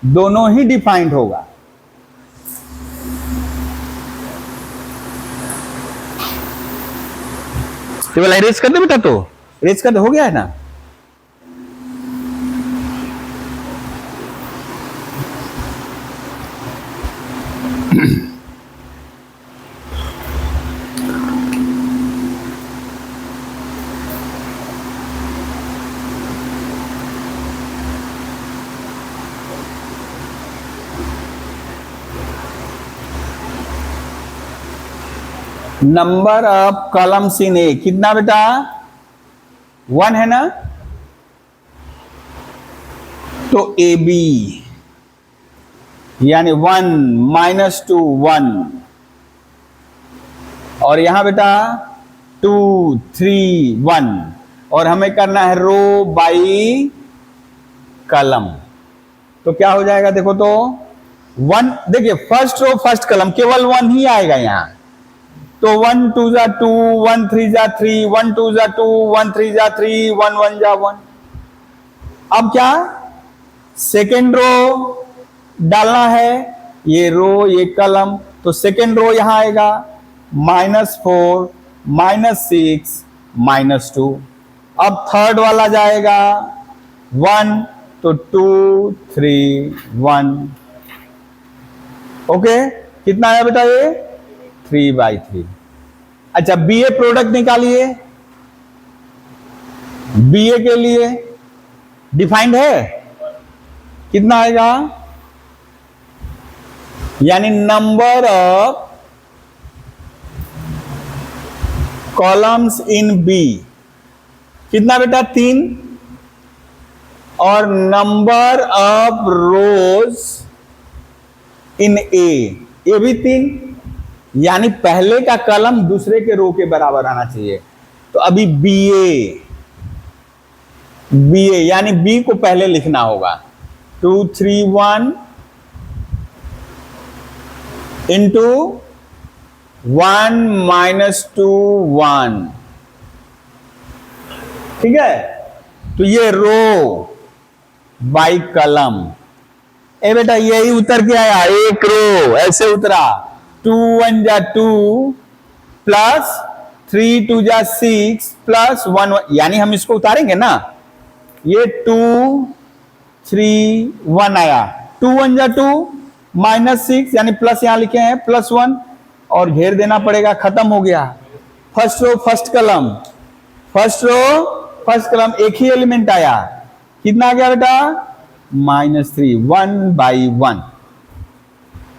S1: दोनों ही डिफाइंड होगा। केवल इरेज कर दे बेटा, तो इरेज कर दे, हो गया है ना। Number of columns in A कितना बेटा? 1 है ना। तो ए बी यानी 1 -2 1, और यहां बेटा 2 3 1, और हमें करना है रो बाई कॉलम। तो क्या हो जाएगा देखो तो 1, देखिए फर्स्ट रो फर्स्ट कॉलम केवल 1 ही आएगा यहां। तो 1 2 जा 2, 1 3 जा 3, 1 2 जा 2, 1 3 जा 3, 1 1 जा 1। अब क्या सेकेंड रो डालना है, ये रो ये कॉलम। तो सेकेंड रो यहां आएगा -4 -6 -2। अब थर्ड वाला जाएगा 1, तो 2 3 1। ओके, कितना है बेटा ये? 3/3। अच्छा, बी ए प्रोडक्ट निकालिए। बी ए के लिए डिफाइंड है, कितना आएगा? यानी number of columns in B, कितना बेटा 3, और नंबर ऑफ रोज इन ए, ये भी 3, यानी पहले का कॉलम दूसरे के रो के बराबर आना चाहिए। तो अभी बी ए यानी बी को पहले लिखना होगा, 2 3 1 इंटू 1 -2 1, ठीक है। तो ये रो बाई कलम, ए बेटा यही उतर के आया, एक रो ऐसे उतरा, 2 1 जा 2 प्लस 3 2 जा 6 प्लस 1 यानी हम इसको उतारेंगे ना, ये 2 3 1 आया, 2 1 जा 2 -6 यानी प्लस यहां लिखे हैं +1 और घेर देना पड़ेगा, खत्म हो गया। फर्स्ट रो फर्स्ट कलम, फर्स्ट रो फर्स्ट कलम, एक ही एलिमेंट आया, कितना आ गया बेटा -3, 1/1,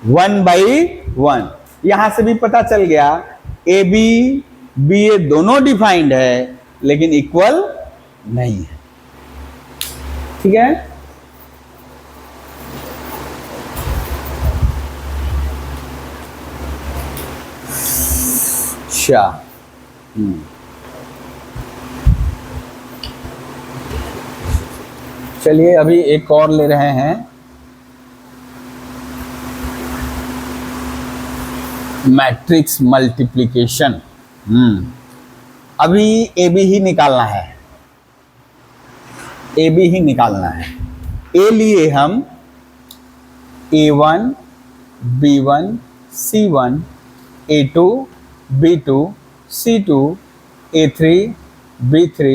S1: 1/1। यहां से भी पता चल गया ए बी बी ए दोनों डिफाइंड है लेकिन इक्वल नहीं है, ठीक है। अच्छा, चलिए अभी एक और ले रहे हैं, मैट्रिक्स मल्टीप्लिकेशन। अभी ए बी ही निकालना है, ए बी ही निकालना है। ए लिए हम A1 B1 C1 A2 B2 C2 A3 B3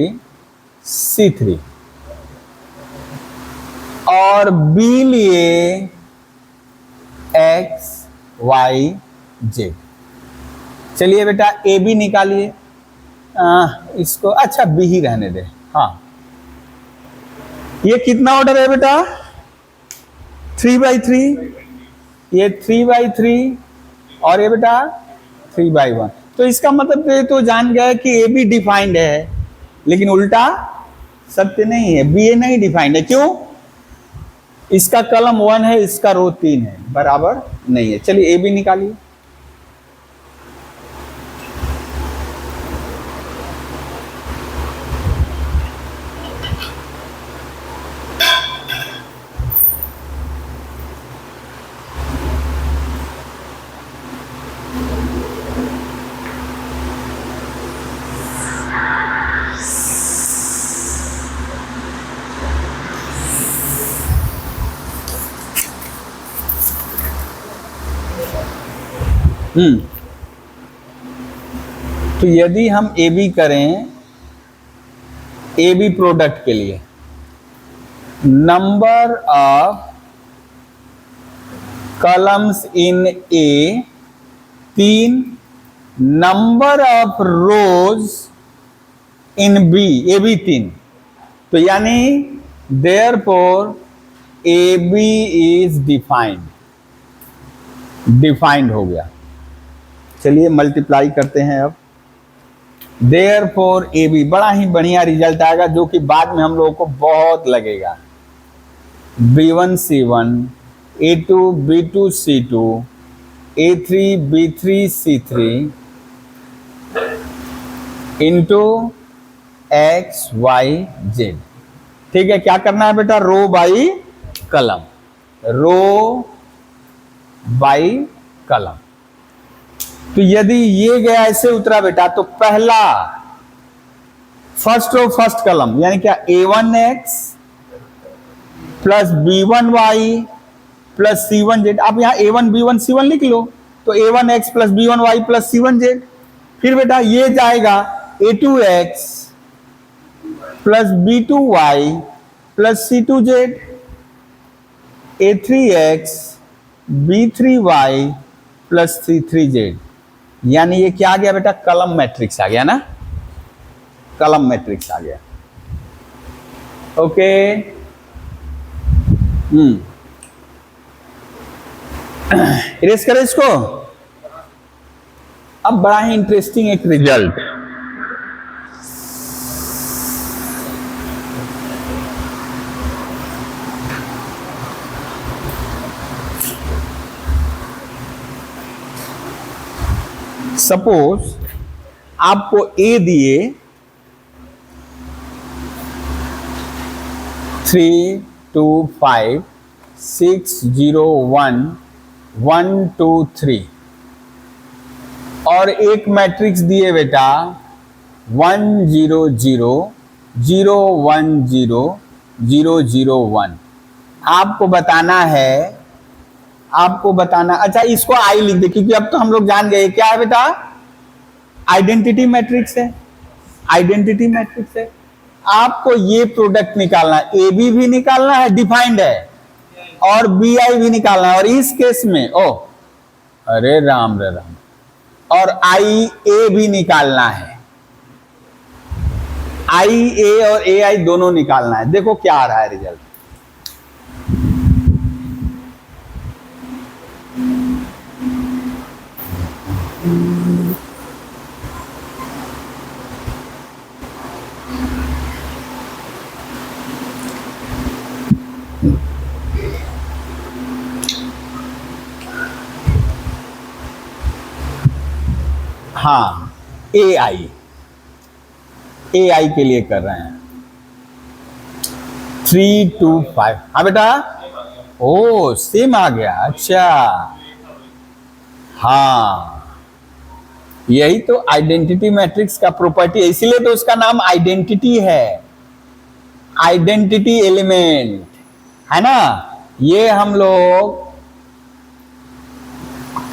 S1: C3, और B लिए X Y Z। चलिए बेटा ए बी निकालिए, इसको अच्छा बी ही रहने दे। हाँ, ये कितना ऑर्डर है बेटा 3/3, ये 3/3 और ये बेटा 3/1। तो इसका मतलब ये तो जान गया कि ए बी डिफाइंड है, लेकिन उल्टा सत्य नहीं है, बी ए नहीं डिफाइंड है। क्यों? इसका कॉलम 1 है, इसका रो 3 है, बराबर नहीं है। चलिए ए बी निकालिए। तो यदि हम ए बी करें, ए बी प्रोडक्ट के लिए number of columns in A 3, number of rows in B, A B 3, तो यानी therefore A B is defined, defined हो गया। चलिए मल्टीप्लाई करते हैं अब। देयरफॉर ए बी, बड़ा ही बढ़िया रिजल्ट आएगा जो कि बाद में हम लोगों को बहुत लगेगा। B1 C1 A2 B2 C2 A3 B3 C3 into X Y Z। ठीक है, क्या करना है बेटा, रो बाई कलम, रो बाई कलम। तो यदि ये गया ऐसे उतरा बेटा, तो पहला फर्स्ट रो फर्स्ट कलम यानी क्या, A1X plus B1Y plus C1Z। आप यहां A1 B1 C1 लिख लो, तो A1X plus B1Y plus C1Z। फिर बेटा ये जाएगा A2X plus B2Y plus C2Z, A3X B3Y plus C3Z। यानी ये क्या आ गया बेटा, कॉलम मैट्रिक्स आ गया ना, कॉलम मैट्रिक्स आ गया। ओके, इरेज करें इसको। अब बड़ा ही इंटरेस्टिंग एक रिजल्ट, सपोज आपको ए दिए 3 2 5 6 0 1 1 2 3 और एक मैट्रिक्स दिए बेटा 1 0 0 0 1 0 0 0 1। आपको बताना है, अच्छा इसको आई लिख दे, क्योंकि अब तो हम लोग जान गए क्या है बेटा, आइडेंटिटी मैट्रिक्स है, आइडेंटिटी मैट्रिक्स है। आपको ये प्रोडक्ट निकालना है, ए बी भी निकालना है, डिफाइंड है, और बी आई भी निकालना है, और इस केस में अरे राम रे राम, और आई ए भी निकालना है, आई ए और ए आई दोनों निकालना है। देखो क्या आ रहा है रिजल्ट। हाँ, ए आई के लिए कर रहे हैं 3 2 5। हाँ बेटा, सेम आ गया। अच्छा हाँ, यही तो आइडेंटिटी मैट्रिक्स का प्रॉपर्टी है, इसीलिए तो उसका नाम आइडेंटिटी है, आइडेंटिटी एलिमेंट है ना। ये हम लोग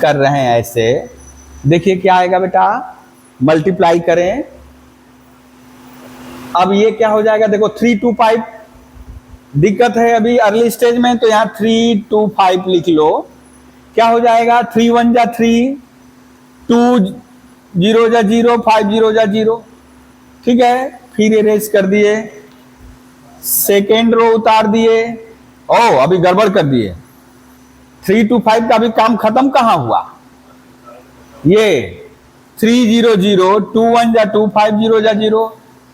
S1: कर रहे हैं ऐसे। देखिए क्या आएगा बेटा, मल्टीप्लाई करें, अब ये क्या हो जाएगा, देखो 3 2 5, दिक्कत है अभी अर्ली स्टेज में, तो यहां 3 2 5 लिख लो। क्या हो जाएगा, 3 1 जा 3, 2 0 जा 0, 5 0 जा 0, ठीक है। फिर इरेज कर दिए, सेकेंड रो उतार दिए, अभी गड़बड़ कर दिए। 3 2 5 का अभी काम खत्म कहां हुआ, ये 3 0 0, 2 1 जा 2, 5 0 जा 0,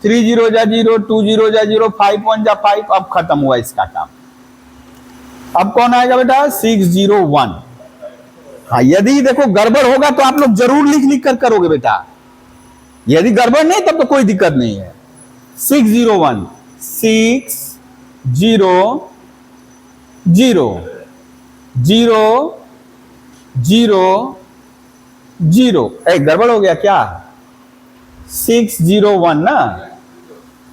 S1: 3 0 जा 0, 2 0 जा 0, 5 1 जा 5, अब खत्म हुआ इसका काम। अब कौन आएगा बेटा, 6 0 1। हाँ, यदि देखो गड़बड़ होगा तो आप लोग जरूर लिख लिख कर करोगे बेटा, यदि गड़बड़ नहीं तब तो कोई दिक्कत नहीं है। 6 0 1, 6 0 0 0 0 0, गड़बड़ हो गया क्या, 6 0 1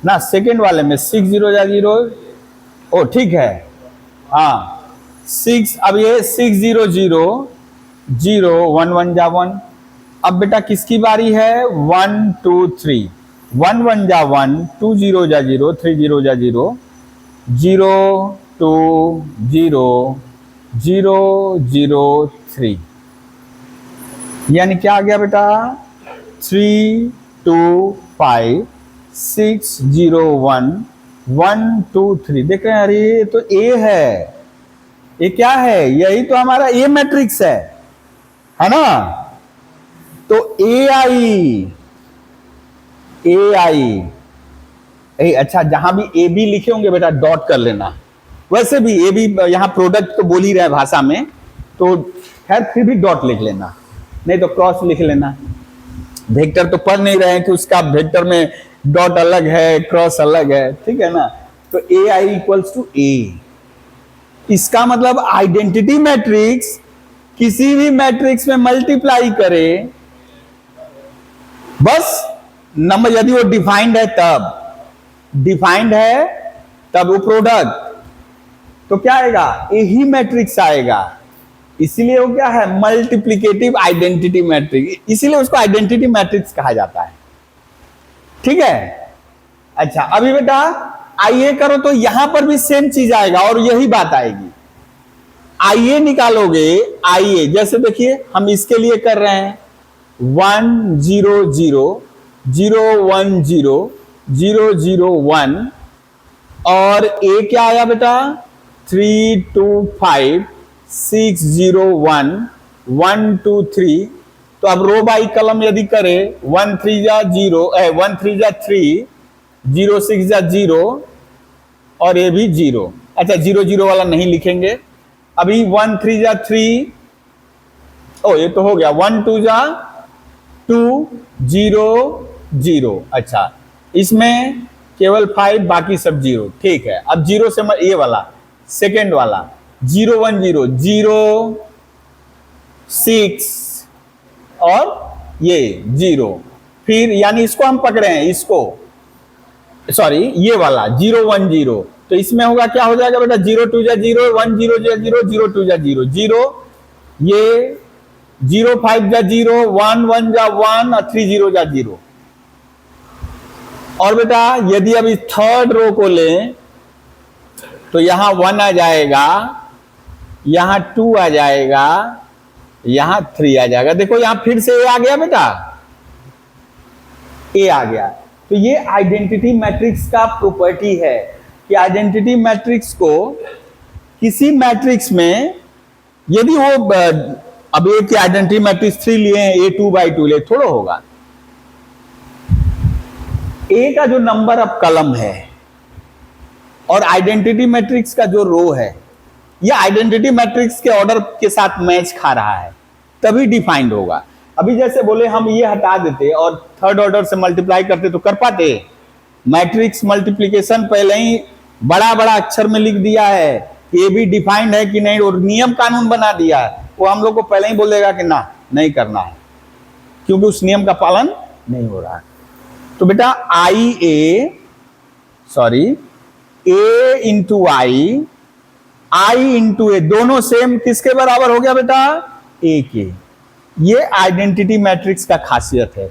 S1: ना सेकेंड वाले में 6 0 जा 0, ठीक है। हाँ 6, अब ये 6 0 0 0 1 1 जा 1। अब बेटा किसकी बारी है, 1 2 3, 1 1 जा 1, 2 0 जा 0, 3 0 जा 0, 0 2 0 0 0 3, यानी क्या आ गया बेटा, 3 2 5 6 0 1 1 2 3। देख रहे हैं, अरे ये तो ए है, ये क्या है, यही तो हमारा ए मैट्रिक्स है ना। तो ए आई अच्छा, जहां भी ए बी लिखे होंगे बेटा डॉट कर लेना। वैसे भी ए बी यहां प्रोडक्ट तो बोल ही रहे भाषा में, तो खैर फिर भी डॉट लिख लेना, नहीं तो क्रॉस लिख लेना। वेक्टर तो पढ़ नहीं रहे हैं कि उसका वेक्टर में डॉट अलग है, क्रॉस अलग है, ठीक है ना। तो ए आई इक्वल्स टू ए, इसका मतलब आइडेंटिटी मैट्रिक्स किसी भी मैट्रिक्स में मल्टीप्लाई करे, बस नंबर, यदि वो डिफाइंड है तब वो प्रोडक्ट, तो क्या आएगा, यही मैट्रिक्स आएगा। इसीलिए वो क्या है, मल्टीप्लिकेटिव आइडेंटिटी मैट्रिक्स, इसीलिए उसको आइडेंटिटी मैट्रिक्स कहा जाता है, ठीक है। अच्छा अभी बेटा आइए करो, तो यहां पर भी सेम चीज आएगा और यही बात आएगी। आइए निकालोगे, आइए जैसे देखिए हम इसके लिए कर रहे हैं 1 0 0 0 1 0 0 0 1, और ए क्या आया बेटा, 3 2 5 6 0 1 1 2 3। तो अब रो बाई कलम यदि करे, 1 3 जा 0, 1 3 जा 3, 0 6 जा 0, और ये भी 0। अच्छा 0 0 वाला नहीं लिखेंगे अभी, 1 3 जा 3, ये तो हो गया, 1 2 जा 2 0 0। अच्छा, इसमें केवल 5, बाकी सब 0। ठीक है, अब 0 से ये वाला सेकेंड वाला 0 1 0 0 6 और ये 0। फिर यानी इसको हम पकड़े हैं, इसको सॉरी ये वाला 0 1 0। तो इसमें होगा क्या हो जाएगा बेटा, 0 2 जा 0 1 0 जा 0 0 2 जा 0 0, ये 0 5 जा 0 1 1 जा 1 और 3 0 जा 0। और बेटा यदि अब इस थर्ड रो को लें तो यहां 1 आ जाएगा, यहां 2 आ जाएगा, यहां 3 आ जाएगा। देखो यहां फिर से ए आ गया बेटा, ए आ गया। तो ये आइडेंटिटी मैट्रिक्स का प्रॉपर्टी है कि आइडेंटिटी मैट्रिक्स को किसी मैट्रिक्स में यदि वो अब ए की आइडेंटिटी मैट्रिक्स 3 लिए हैं, ए 2 बाई 2 ले, थोड़ा होगा। ए का जो नंबर ऑफ कॉलम है और आइडेंटिटी मैट्रिक्स का जो रो है, यह आइडेंटिटी मैट्रिक्स के ऑर्डर के साथ मैच खा रहा है, तभी डिफाइंड होगा। अभी जैसे बोले हम ये हटा देते और थर्ड ऑर्डर से मल्टीप्लाई करते तो कर पाते? मैट्रिक्स मल्टीप्लिकेशन पहले ही बड़ा बड़ा अक्षर में लिख दिया है कि ये भी डिफाइंड है कि नहीं, और नियम कानून बना दिया है। वो हम लोग को पहले ही बोलेगा कि ना, नहीं करना है, क्योंकि उस नियम का पालन नहीं हो रहा है। तो बेटा ए इंटू आई इंटू ए दोनों सेम किसके बराबर हो गया बेटा? ए के। ये आइडेंटिटी मैट्रिक्स का खासियत है।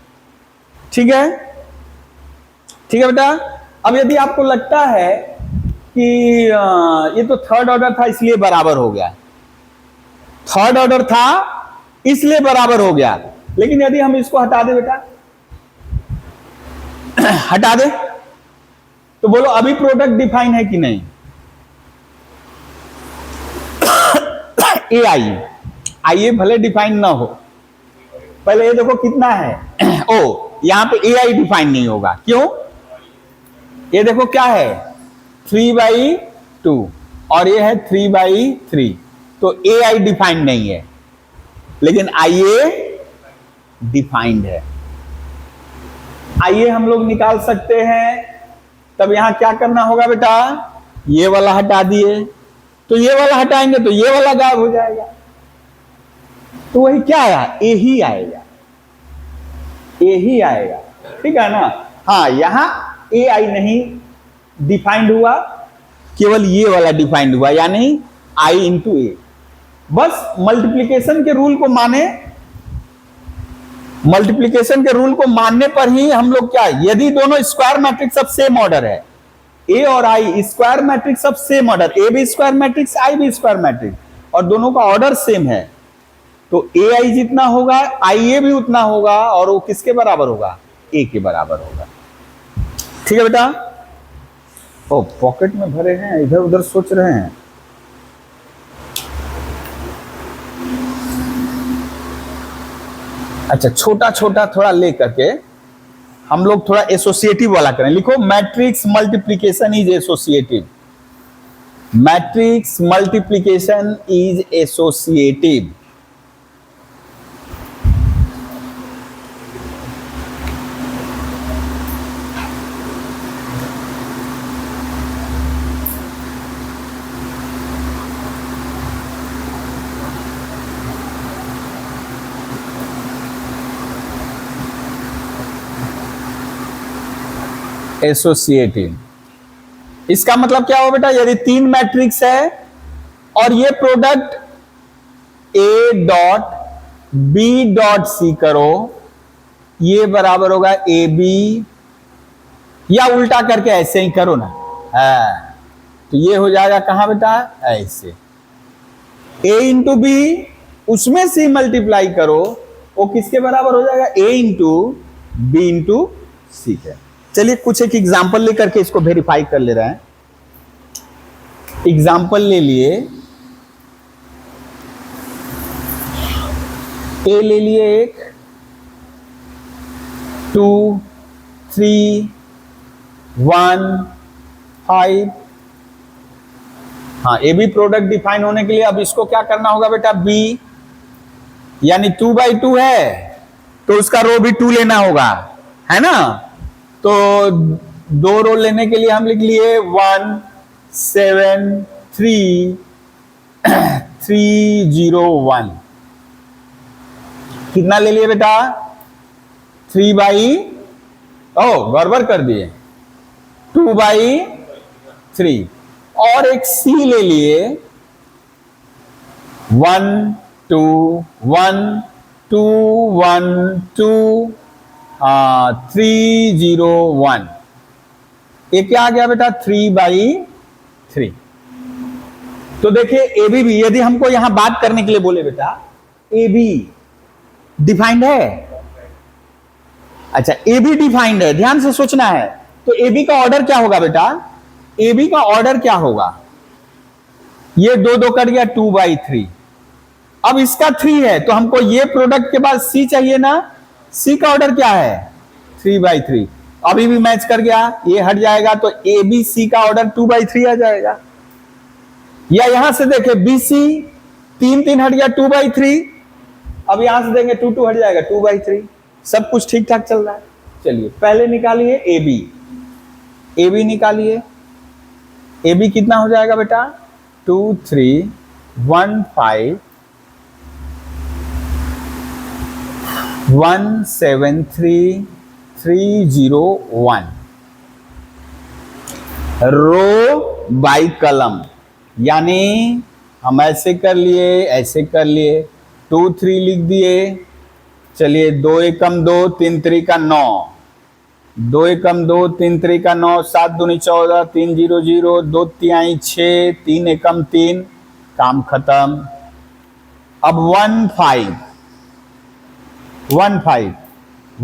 S1: ठीक है, ठीक है बेटा। अब यदि आपको लगता है कि ये तो थर्ड ऑर्डर था इसलिए बराबर हो गया, थर्ड ऑर्डर था इसलिए बराबर हो गया, लेकिन यदि हम इसको हटा दे बेटा, हटा दे, तो बोलो अभी प्रोडक्ट डिफाइन है कि नहीं? ए आई भले डिफाइन ना हो, पहले ये देखो कितना है ओ, यहां पे ए आई डिफाइन नहीं होगा। क्यों? ये देखो क्या है 3/2 और ये है 3/3, तो ए आई डिफाइंड नहीं है, लेकिन आई ए डिफाइंड है। आइए हम लोग निकाल सकते हैं। तब यहां क्या करना होगा बेटा? ये वाला हटा दिए, तो ये वाला हटाएंगे तो ये वाला गायब हो जाएगा, तो वही क्या आया? ए ही आएगा, ए ही आएगा। ठीक है ना? हाँ, यहां ए आई नहीं डिफाइंड हुआ, केवल ये वाला डिफाइंड हुआ, यानी आई इंटू ए। बस मल्टीप्लिकेशन के रूल को माने, मल्टीप्लिकेशन के रूल को मानने पर ही हम लोग क्या, यदि दोनों स्क्वायर मैट्रिक्स सब सेम ऑर्डर है, ए और आई स्क्वायर मैट्रिक्स सब सेम ऑर्डर, ए भी स्क्वायर मैट्रिक्स आई भी स्क्वायर मैट्रिक्स, और दोनों का ऑर्डर सेम है, तो ए आई जितना होगा आई ए भी उतना होगा, और वो किसके बराबर होगा? ए के बराबर होगा। ठीक है बेटा? ओ पॉकेट में भरे हैं, इधर उधर सोच रहे हैं। अच्छा, छोटा छोटा थोड़ा ले करके हम लोग थोड़ा एसोसिएटिव वाला करें। लिखो matrix multiplication is associative, matrix multiplication is associative. Associative, इसका मतलब क्या हो बेटा? यदि 3 मैट्रिक्स है और ये product A dot B dot C करो, ये बराबर होगा ए बी, या उल्टा करके ऐसे ही करो ना, तो ये हो जाएगा कहां बेटा? ऐसे ए इंटू बी, उसमें सी मल्टीप्लाई करो, वो किसके बराबर हो जाएगा? ए इंटू बी इंटू सी है। चलिए कुछ एक एग्जाम्पल लेकर के इसको वेरीफाई कर ले रहे हैं। एग्जाम्पल ले लिए, ए ले लिए एक, 2 3 1 5। हाँ, ए बी प्रोडक्ट डिफाइन होने के लिए अब इसको क्या करना होगा बेटा? बी, यानी 2/2 है, तो उसका रो भी 2 लेना होगा, है ना। तो 2 रो लेने के लिए हम लिख लिए 1 7 3 3 0 1। कितना ले लिए बेटा? 3 बाई, ओ गड़बड़ कर दिए, 2 बाई 3। और एक सी ले लिए 1 2 1 2 1 2 3 0 1। ये क्या आ गया बेटा? 3 बाई 3। तो देखिए ए बी भी, यदि हमको यहां बात करने के लिए बोले बेटा ए बी डिफाइंड है, अच्छा ए बी डिफाइंड है, ध्यान से सोचना है। तो ए बी का ऑर्डर क्या होगा बेटा? ए बी का ऑर्डर क्या होगा? ये 2 2 कट गया, 2 बाई 3। अब इसका 3 है तो हमको ये प्रोडक्ट के बाद सी चाहिए ना। सी का ऑर्डर क्या है? 3 बाई 3। अभी भी मैच कर गया, ये हट जाएगा तो ए बी सी का ऑर्डर 2 बाई 3 आ जाएगा। या यहां से देखे बी सी 3 3 हट गया, 2 बाई 3। अब यहां से देंगे 2 2 हट जाएगा, 2 बाई 3। सब कुछ ठीक ठाक चल रहा है। चलिए पहले निकालिए ए बी। ए बी निकालिए। ए बी कितना हो जाएगा बेटा? 2 3 1 5 1 7 3 3 0 1। रो बाई कलम, यानी हम ऐसे कर लिए, ऐसे कर लिए, 2 3 लिख दिए। चलिए 2 एकम 2 3 3 का 9, 2 एकम 2 3 3 का 9, 7 दूनी 14, 3 0 0, 2 तिहाई 6, 3 एकम 3, काम खत्म। अब 1 5 1 5,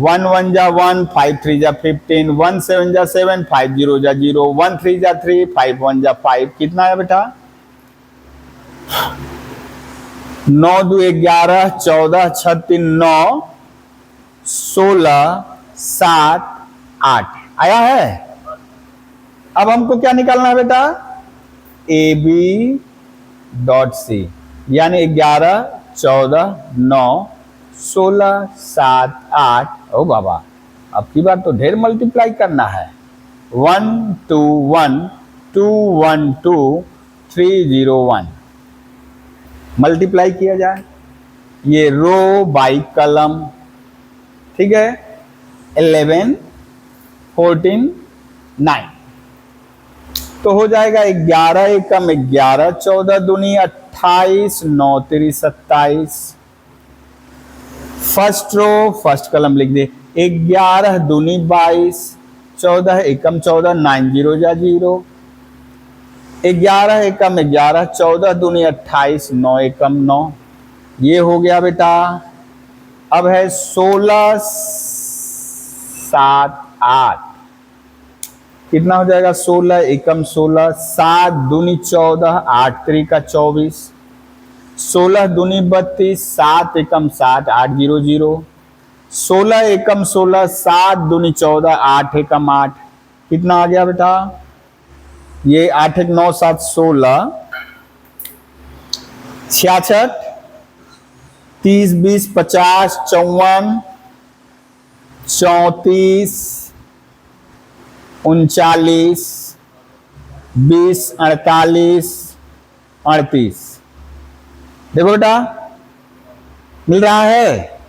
S1: 1 1 जा 1, 5 3 जा 15, 1 7 जा 7, 5 0 जा 0, 1 3 जा 3, 5 1 जा 5। कितना है बेटा? 9 2 11, 14 6 3 9, 16 7 8 आया है। अब हमको क्या निकालना है बेटा? ए बी डॉट सी, यानी 11 14 9 16 7 8। ओ बाबा, अब की बार तो ढेर मल्टीप्लाई करना है। 1 2 1 2 1 2 3 0 1। मल्टीप्लाई किया जाए, ये रो बाई कलम, ठीक है। 11 14 9 तो हो जाएगा 11 एकम 11, 14 दूनी 28, 9 3 27। फर्स्ट रो फर्स्ट कलम लिख दे। 11 दूनी 22, 14 एकम 14, 9 0 जा 0। 11 एकम 11, 14 दूनी 28, 9 एकम 9। ये हो गया बेटा। अब है 16 7 8। कितना हो जाएगा? 16 एकम 16, 7 दूनी 14, 8 3 का 24, 16 दूनी 32, 7 एकम 7, 8 0 0। 16 एकम 16, 7 दूनी 14, 8 एकम 8। कितना आ गया बेटा? ये 8 1 9 7 16, 66 30 20 50 54 34 39 20 48 38। देखो बेटा मिल रहा है।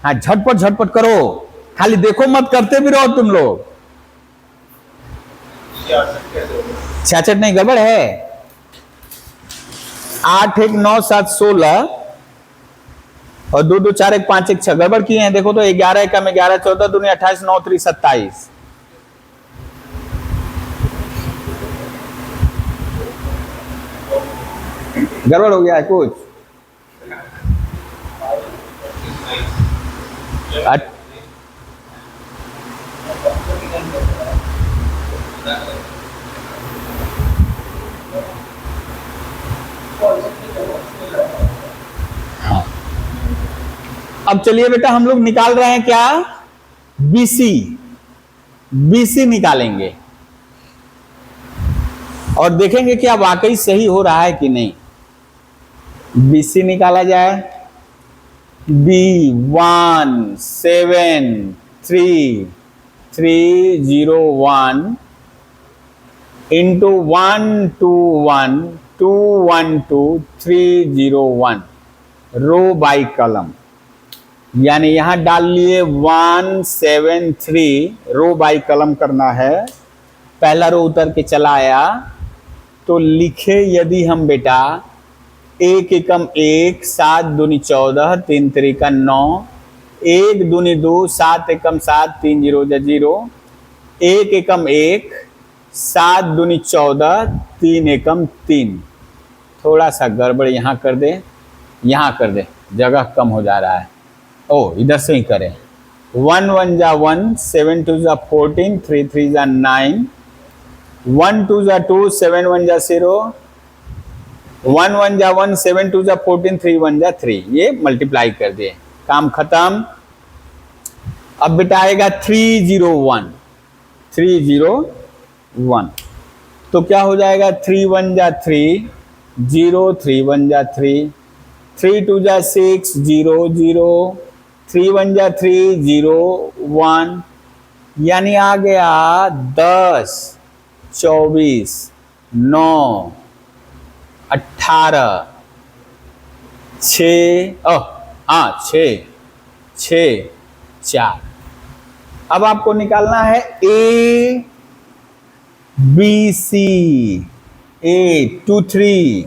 S1: हाँ झटपट झटपट करो, खाली देखो मत, करते भी रहो तुम लोग। 66 नहीं, गड़बड़ है। 8 1 9 7 16 और 2 2 4 1 5 1 6 गड़बड़ किए हैं। देखो तो 11 एकम 11, 14 दूनी 28, 9 3 27। गड़बड़ हो गया है कुछ। हाँ। अब चलिए बेटा हम लोग निकाल रहे हैं क्या? बीसी। बीसी निकालेंगे और देखेंगे क्या वाकई सही हो रहा है कि नहीं। बीसी निकाला जाए। बी 1 7 3 3 0 1 इंटू 1 2 1 2 1 2 3 0 1 रो बाई कलम, यानी यहां डाल लिए 1 7 3 रो बाई कलम करना है। पहला रो उतर के चला आया तो लिखे यदि हम बेटा एक एकम एक 7 दूनी 14 3 3 9 1 दूनी 2 7 एकम 7 3 0 0 एक एकम एक 7 दूनी 14 3 एकम 3। थोड़ा सा गड़बड़ यहाँ कर दे, यहाँ कर दे, जगह कम हो जा रहा है। ओ इधर से ही करें। 1 1 जा 1 7 2 जा 14 3 3 जा 9 1 2 जा 2 7 1 जा 0 1 1 जा 1 7 2 जा 14 3 1 जा 3। ये मल्टीप्लाई कर दिए, काम खत्म। अब बेटा आएगा 3 0 1 3 0 1, तो क्या हो जाएगा 3 1 जा 3 0 3 1 जा 3 3 2 जा 6 0 0 3 1 जा 3 0 1, यानी आ गया 10 24 9 18 6 6 4। अब आपको निकालना है ए बी सी, ए 2 3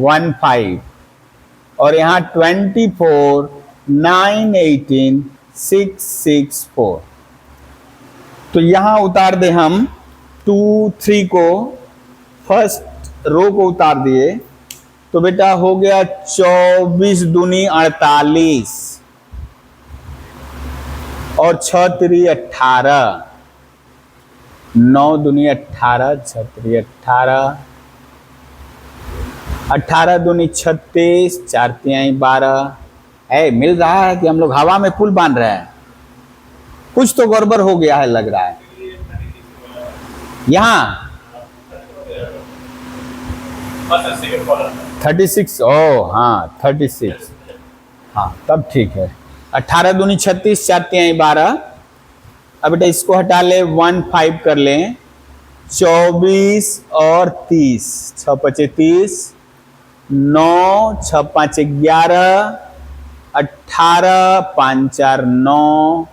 S1: 1 5 और यहां 24 9 18 6 6 4। तो यहां उतार दे हम 2 3 को, फर्स्ट रो को उतार दिए तो बेटा हो गया 24 दूनी 48 और 6 3 18 9 दूनी 18 6 3 18 18 दूनी 36 4 3 12। है मिल रहा है कि हम लोग हवा में पुल बांध रहे हैं? कुछ तो गड़बड़ हो गया है लग रहा है। यहाँ 36, ओ हाँ 36, हाँ तब ठीक है। 18 दूनी 36 4 3 12। अब बेटा इसको हटा ले, 1 5 कर लें, 24 और 30 6 5 30 9 6 5 11 18 5 4 9।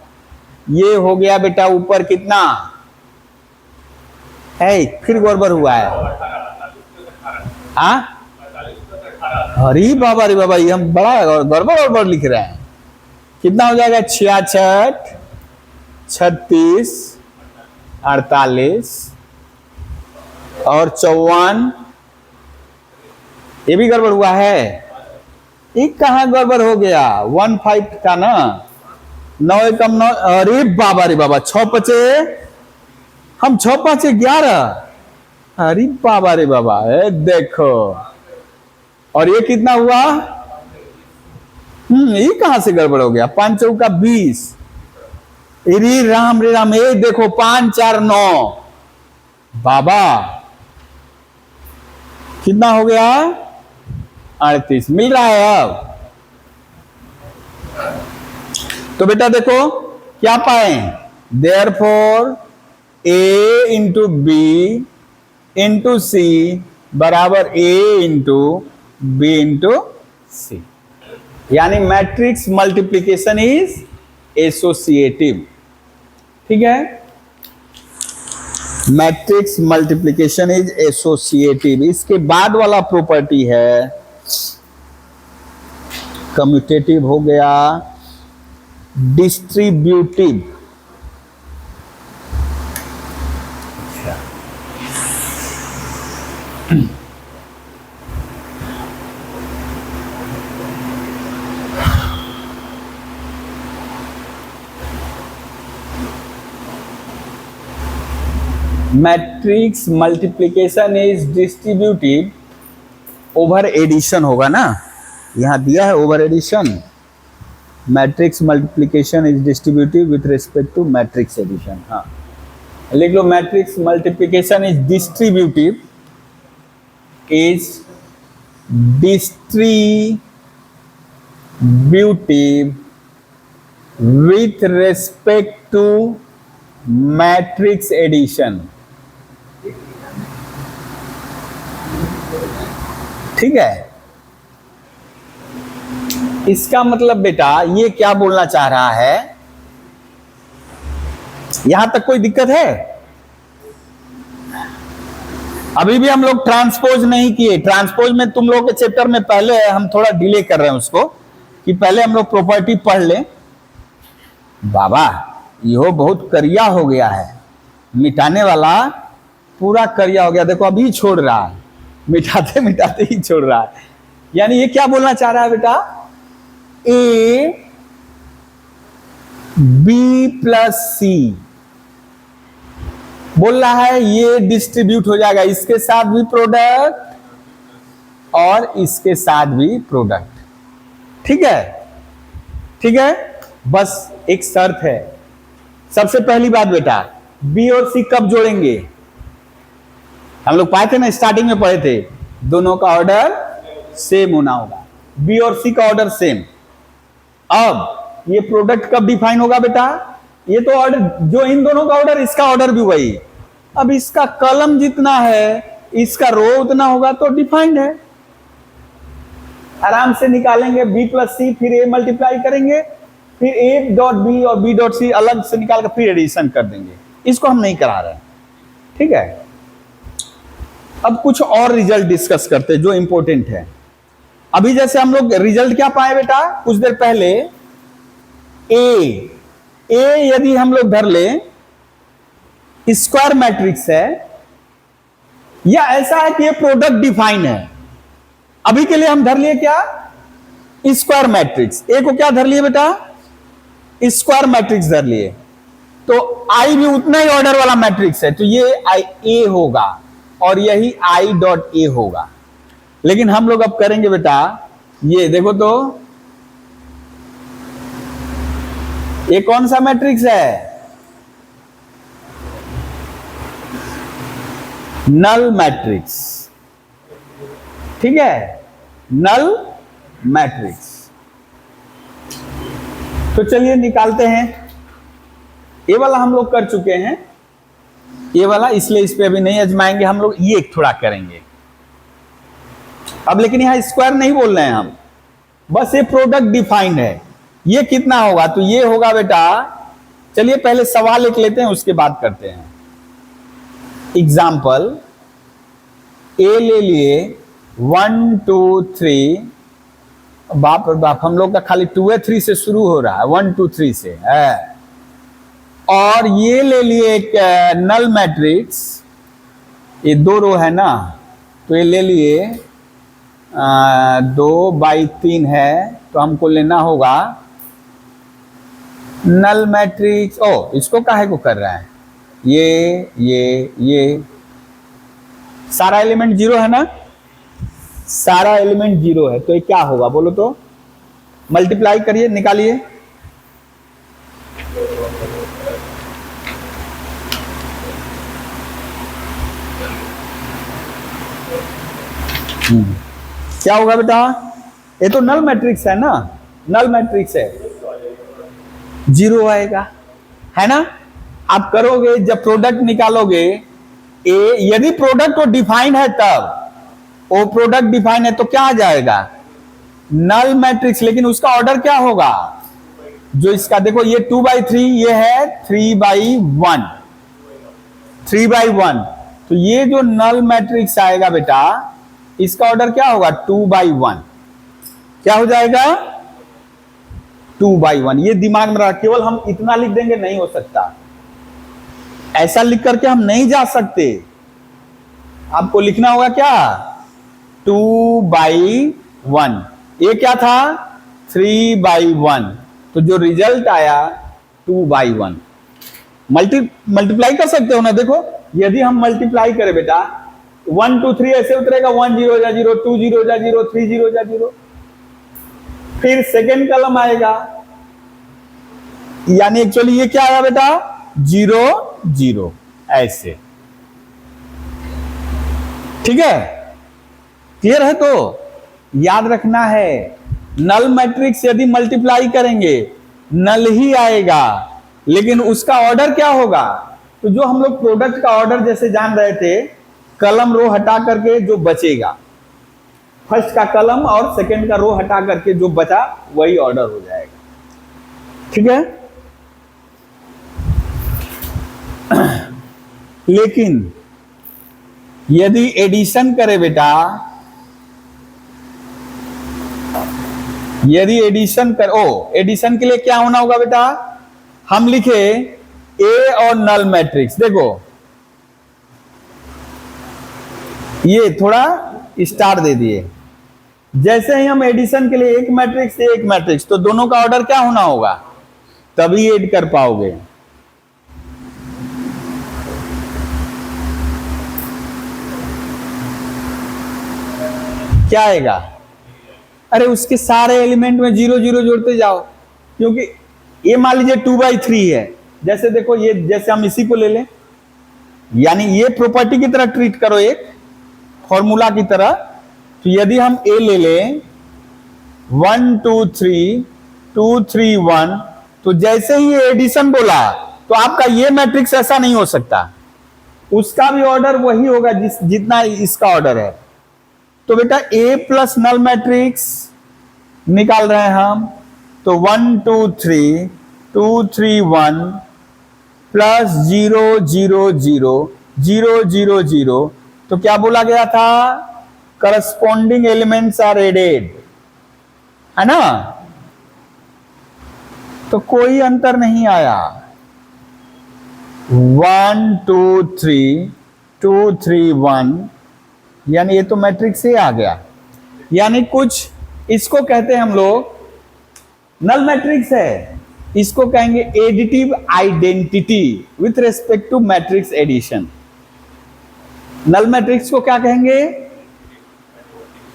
S1: ये हो गया बेटा ऊपर कितना है, फिर गड़बड़ हुआ है। हाँ अरे बाबा ये हम बड़ा गड़बड़ लिख रहे हैं। कितना हो जाएगा 66 36 48 और 54। ये भी गड़बड़ हुआ है। एक कहाँ गड़बड़ हो गया, 1 5 था ना, 9 एकम 9। अरे बाबा 6 5 हम 6 5 11। अरे बाबा देखो, और ये कितना हुआ, ये कहां से गड़बड़ हो गया, 5 चौका 20। रे राम ये देखो 5 4 9 बाबा कितना हो गया 38 मिल रहा है। अब तो बेटा देखो क्या पाए, देयरफॉर ए इंटू बी इंटू सी बराबर ए इंटू बी इंटू सी, यानी मैट्रिक्स मल्टीप्लिकेशन इज एसोसिएटिव। ठीक है, मैट्रिक्स मल्टीप्लिकेशन इज एसोसिएटिव। इसके बाद वाला प्रॉपर्टी है कम्यूटेटिव, हो गया distributive. Matrix multiplication is distributive over addition होगा ना, यहां दिया है over addition. Matrix multiplication is distributive with respect to matrix addition. हाँ लिख लो, matrix multiplication is distributive distributive with respect to matrix addition। ठीक है, इसका मतलब बेटा ये क्या बोलना चाह रहा है, यहां तक कोई दिक्कत है? अभी भी हम लोग ट्रांसपोज नहीं किए। ट्रांसपोज में तुम लोग के चैप्टर में पहले है, हम थोड़ा डिले कर रहे हैं उसको, कि पहले हम लोग प्रॉपर्टी पढ़ लें। बाबा यो बहुत करिया हो गया है, मिटाने वाला पूरा करिया हो गया, देखो अभी छोड़ रहा है, मिटाते मिटाते ही छोड़ रहा है। यानी ये क्या बोलना चाह रहा है बेटा, ए बी प्लस सी बोल रहा है ये डिस्ट्रीब्यूट हो जाएगा, इसके साथ भी प्रोडक्ट और इसके साथ भी प्रोडक्ट। ठीक है, ठीक है, बस एक शर्त है। सबसे पहली बात बेटा, बी और सी कब जोड़ेंगे? हम लोग पाए थे ना, स्टार्टिंग में पढ़े थे, दोनों का ऑर्डर सेम होना होगा, बी और सी का ऑर्डर सेम। अब ये प्रोडक्ट कब डिफाइन होगा बेटा? ये तो ऑर्डर, जो इन दोनों का ऑर्डर, इसका ऑर्डर भी वही। अब इसका कॉलम जितना है, इसका रो उतना होगा तो डिफाइंड है। आराम से निकालेंगे बी प्लस सी, फिर ए मल्टीप्लाई करेंगे, फिर ए डॉट बी और बी डॉट सी अलग से निकाल कर फिर एडिशन कर देंगे। इसको हम नहीं करा रहे हैं, ठीक है। अब कुछ और रिजल्ट डिस्कस करते हैं जो इंपॉर्टेंट है। अभी जैसे हम लोग रिजल्ट क्या पाए बेटा कुछ देर पहले, ए यदि हम लोग धर ले स्क्वायर मैट्रिक्स है, या ऐसा है कि ये प्रोडक्ट डिफाइन है। अभी के लिए हम धर लिए क्या, स्क्वायर मैट्रिक्स। ए को क्या धर लिए बेटा, स्क्वायर मैट्रिक्स धर लिए, तो आई भी उतना ही ऑर्डर वाला मैट्रिक्स है, तो ये आई ए होगा और यही आई डॉट ए होगा। लेकिन हम लोग अब करेंगे बेटा, ये देखो तो ये कौन सा मैट्रिक्स है, नल मैट्रिक्स। ठीक है, नल मैट्रिक्स। तो चलिए निकालते हैं। ये वाला हम लोग कर चुके हैं, ये वाला, इसलिए इस पे अभी नहीं आजमाएंगे हम लोग, ये थोड़ा करेंगे अब। लेकिन यहां स्क्वायर नहीं बोल रहे हैं हम, बस ये प्रोडक्ट डिफाइंड है। ये कितना होगा, तो ये होगा बेटा, चलिए पहले सवाल लिख लेते हैं उसके बाद करते हैं। एग्जाम्पल ए ले लिए 1 2 3, बाप रे बाप, हम लोग का खाली 2 3 से शुरू हो रहा है, 1 2 3 से है। और ये ले लिए एक नल मैट्रिक्स, ये 2 रो है ना, तो ये ले लिए 2/3 है, तो हमको लेना होगा नल मैट्रिक्स। ओ, इसको काहे को कर रहा है, ये सारा एलिमेंट 0 है ना, सारा एलिमेंट 0 है, तो ये क्या होगा बोलो तो, मल्टीप्लाई करिए, निकालिए। क्या होगा बेटा, ये तो नल मैट्रिक्स है ना, नल मैट्रिक्स है, 0 आएगा, है ना। आप करोगे जब प्रोडक्ट निकालोगे, ए यदि प्रोडक्ट को डिफाइन है तब, वो प्रोडक्ट डिफाइन है तो क्या आ जाएगा, नल मैट्रिक्स। लेकिन उसका ऑर्डर क्या होगा, जो इसका देखो ये 2/3, ये है 3/1, 3/1, तो ये जो नल मैट्रिक्स आएगा बेटा, इसका ऑर्डर क्या होगा, 2/1। क्या हो जाएगा, 2/1। ये दिमाग में रखा, केवल हम इतना लिख देंगे नहीं हो सकता, ऐसा लिख करके हम नहीं जा सकते। आपको लिखना होगा क्या, 2/1। ये क्या था, 3/1, तो जो रिजल्ट आया 2/1। मल्टीप्लाई कर सकते हो ना, देखो यदि हम मल्टीप्लाई करें बेटा, 1 2 3 ऐसे उतरेगा, 1 0 जा 0, 2 0 जा 0, 3 0 जा 0, फिर सेकेंड कॉलम आएगा, यानी एक्चुअली ये क्या आया बेटा, 0 0, ऐसे। ठीक है, क्लियर है। तो याद रखना है नल मैट्रिक्स यदि मल्टीप्लाई करेंगे नल ही आएगा, लेकिन उसका ऑर्डर क्या होगा? तो जो हम लोग प्रोडक्ट का ऑर्डर जैसे जान रहे थे, कलम रो हटा करके जो बचेगा, फर्स्ट का कलम और सेकंड का रो हटा करके जो बचा वही ऑर्डर हो जाएगा। ठीक है। लेकिन यदि एडिशन करे बेटा, यदि एडिशन एडिशन के लिए क्या होना होगा बेटा? हम लिखे ए और नल मैट्रिक्स। देखो ये थोड़ा स्टार दे दिए, जैसे ही हम एडिशन के लिए एक मैट्रिक्स से एक मैट्रिक्स, तो दोनों का ऑर्डर क्या होना होगा, तभी ऐड कर पाओगे। क्या आएगा? अरे उसके सारे एलिमेंट में 0 0 जोड़ते जाओ, क्योंकि ये मान लीजिए 2/3 है। जैसे देखो ये, जैसे हम इसी को ले लें, यानी ये प्रॉपर्टी की तरह ट्रीट करो, एक फॉर्मूला की तरह। तो यदि हम ए ले लें 1 2 3 2 3 1, तो जैसे ही ये एडिशन बोला तो आपका ये मैट्रिक्स ऐसा नहीं हो सकता, उसका भी ऑर्डर वही होगा जितना इसका ऑर्डर है। तो बेटा ए प्लस नल मैट्रिक्स निकाल रहे हैं हम, तो 1 2 3 2 3 1 प्लस 0 0 0 0 0 0, तो क्या बोला गया था? करस्पॉन्डिंग एलिमेंट्स आर एडेड, है ना? तो कोई अंतर नहीं आया। 1 2 3 2 3 1, यानी ये तो मैट्रिक्स से आ गया। यानी कुछ इसको कहते हैं हम लोग नल मैट्रिक्स है, इसको कहेंगे additive identity with respect to matrix addition. Null matrix को क्या कहेंगे?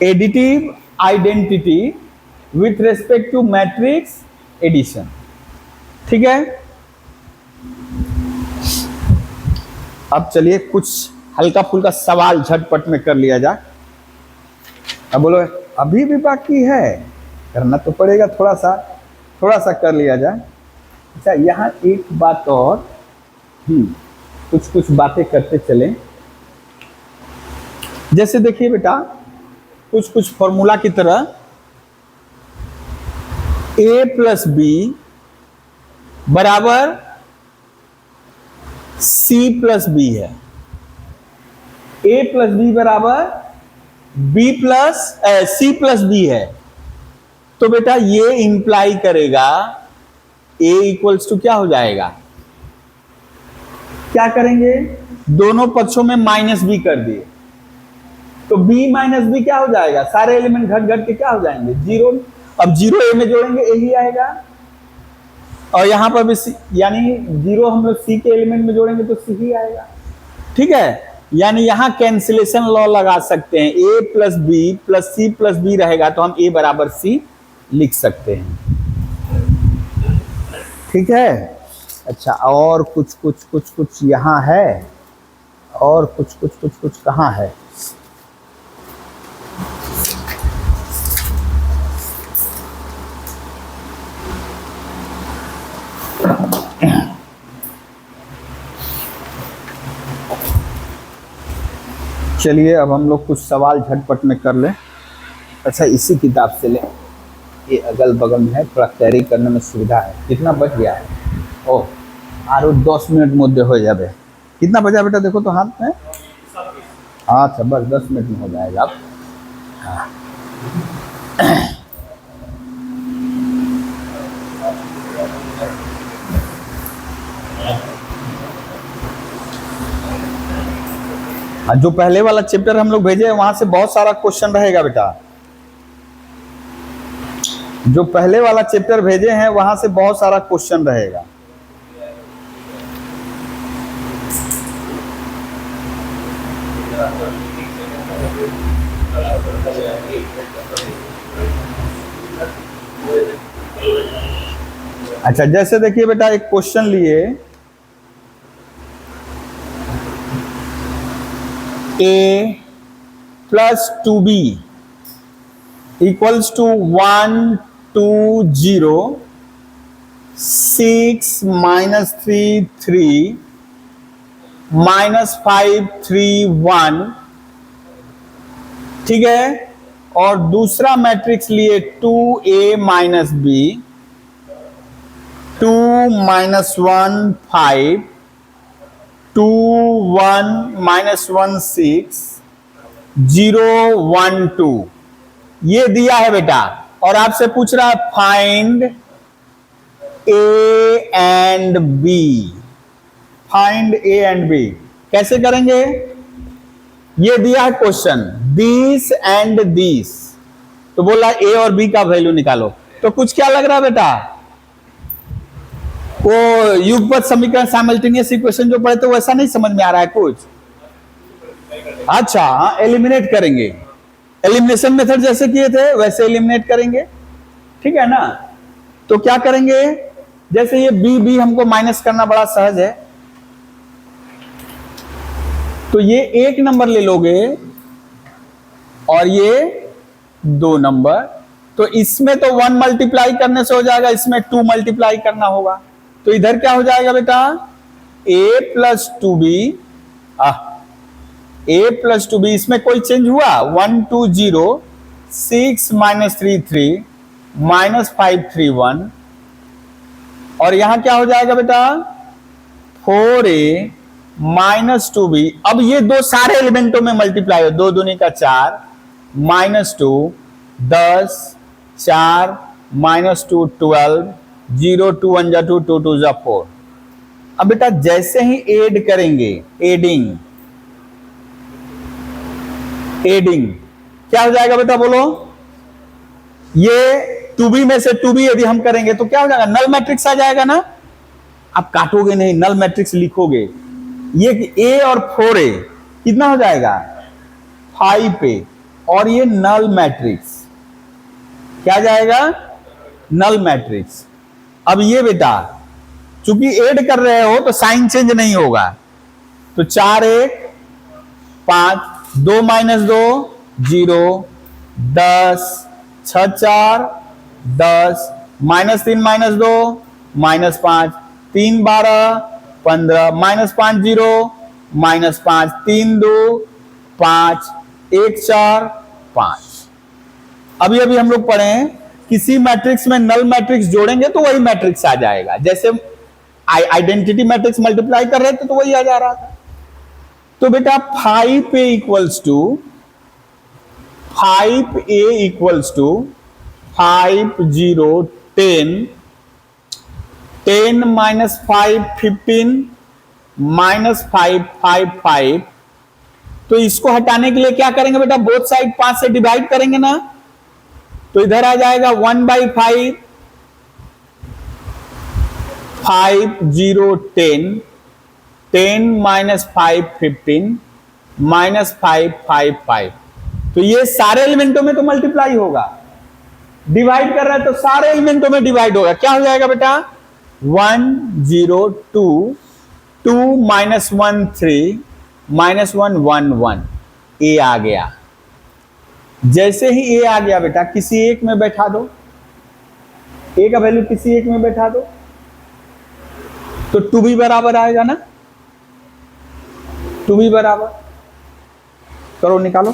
S1: Additive identity with respect to matrix addition. ठीक है। अब चलिए कुछ हल्का फुल्का सवाल झटपट में कर लिया जाए। अब बोलो अभी भी बाकी है, करना तो पड़ेगा, थोड़ा सा कर लिया जाए। अच्छा, यहाँ एक बात और, कुछ बातें करते चलें। जैसे देखिए बेटा, कुछ फॉर्मूला की तरह a प्लस बी बराबर c प्लस बी है, a प्लस बी बराबर b plus c plus b है। तो बेटा ये इंप्लाई करेगा a इक्वल्स टू क्या हो जाएगा? क्या करेंगे? दोनों पक्षों में माइनस बी कर दिए, तो b माइनस बी क्या हो जाएगा? सारे एलिमेंट घट घट के क्या हो जाएंगे? 0। अब 0 a में जोड़ेंगे a ही आएगा, और यहां पर भी c, यानी 0 हम लोग c के एलिमेंट में जोड़ेंगे तो c ही आएगा। ठीक है। यानी यहां कैंसिलेशन लॉ लगा सकते हैं, a plus B plus c plus b रहेगा तो हम a बराबर c लिख सकते हैं। ठीक है। अच्छा, और कुछ यहां है, और कुछ कहां है? चलिए अब हम लोग कुछ सवाल झटपट में कर लें। अच्छा, इसी किताब से लें, ये अगल बगल में है, थोड़ा कैरी करने में सुविधा है। कितना बच गया है? ओह, आरो 10 मिनट मुद्दे हो जाए। कितना बचा बेटा? देखो तो हाथ में। अच्छा, बस 10 मिनट में हो जाएगा। अब जो पहले वाला चैप्टर हम लोग भेजे वहां से बहुत सारा क्वेश्चन रहेगा बेटा। जो पहले वाला चैप्टर भेजे हैं वहां से बहुत सारा क्वेश्चन रहेगा। अच्छा, जैसे देखिए बेटा, एक क्वेश्चन लिए, a plus 2b equals to 1 2 0 6 minus 3 3 minus 5 3 1, ठीक है। और दूसरा मैट्रिक्स लिए 2a minus b, 2 minus 1 5, 2 1 minus 1 6, 0 1 2, ये दिया है बेटा। और आपसे पूछ रहा है find A and B, find A and B कैसे करेंगे? ये दिया है क्वेश्चन, दिस एंड दिस, तो बोला ए और बी का वैल्यू निकालो। तो कुछ क्या लग रहा है बेटा, वो युगपत समीकरण साइमल्टेनियस इक्वेशन जो पढ़े थे वैसा नहीं समझ में आ रहा है कुछ? अच्छा, एलिमिनेट करेंगे, एलिमिनेशन मेथड जैसे किए थे वैसे एलिमिनेट करेंगे, ठीक है ना। तो क्या करेंगे, जैसे ये बी बी हमको माइनस करना बड़ा सहज है, तो ये 1 नंबर ले लोगे और ये 2 नंबर, तो इसमें तो 1 मल्टीप्लाई करने से हो जाएगा, इसमें 2 मल्टीप्लाई करना होगा। तो इधर क्या हो जाएगा बेटा, a plus 2b, a plus 2b, इसमें कोई चेंज हुआ, 1 2 0 6 माइनस 3 3 माइनस 5 3 1, और यहां क्या हो जाएगा बेटा 4a माइनस 2b। अब ये दो सारे एलिमेंटों में मल्टीप्लाई हो, 2 दूनी का 4 माइनस 2 10 4 माइनस 2 12 0 2 1 जा 2 2 2 जा 4। अब बेटा जैसे ही ऐड करेंगे, एडिंग, एडिंग क्या हो जाएगा बेटा बोलो, ये 2b में से 2b यदि हम करेंगे तो क्या हो जाएगा, नल मैट्रिक्स आ जाएगा ना। आप काटोगे नहीं, नल मैट्रिक्स लिखोगे। ये a और 4a कितना हो जाएगा 5a, और ये नल मैट्रिक्स क्या जाएगा, नल मैट्रिक्स। अब ये बेटा चूंकि ऐड कर रहे हो तो साइन चेंज नहीं होगा, तो 4 1 5 2 minus 2 0 10 6 4 10 minus 3 minus 2 minus 5 3 12 15 minus 5 0 minus 5 3 2 5 1 4 5। अभी अभी हम लोग पढ़े किसी मैट्रिक्स में नल मैट्रिक्स जोड़ेंगे तो वही मैट्रिक्स आ जाएगा, जैसे आइडेंटिटी मैट्रिक्स मल्टीप्लाई कर रहे थे तो वही आ जा रहा था। तो बेटा 5a equals to 5 0 10 10 minus 5 15 minus 5 5 5। तो इसको हटाने के लिए क्या करेंगे बेटा, बोथ साइड 5 से डिवाइड करेंगे ना, तो इधर आ जाएगा 1/5 5 0 10 10 माइनस 5 15 माइनस 5 5 5। तो ये सारे एलिमेंटों में तो मल्टीप्लाई होगा, डिवाइड कर रहा है तो सारे एलिमेंटों में डिवाइड होगा। क्या हो जाएगा बेटा 1 0 2 2 माइनस 1 3 माइनस 1 1 1, ए आ गया। जैसे ही ए आ गया बेटा किसी एक में बैठा दो, ए का वैल्यू किसी एक में बैठा दो, तो 2b बराबर आएगा ना, 2b बराबर करो, निकालो।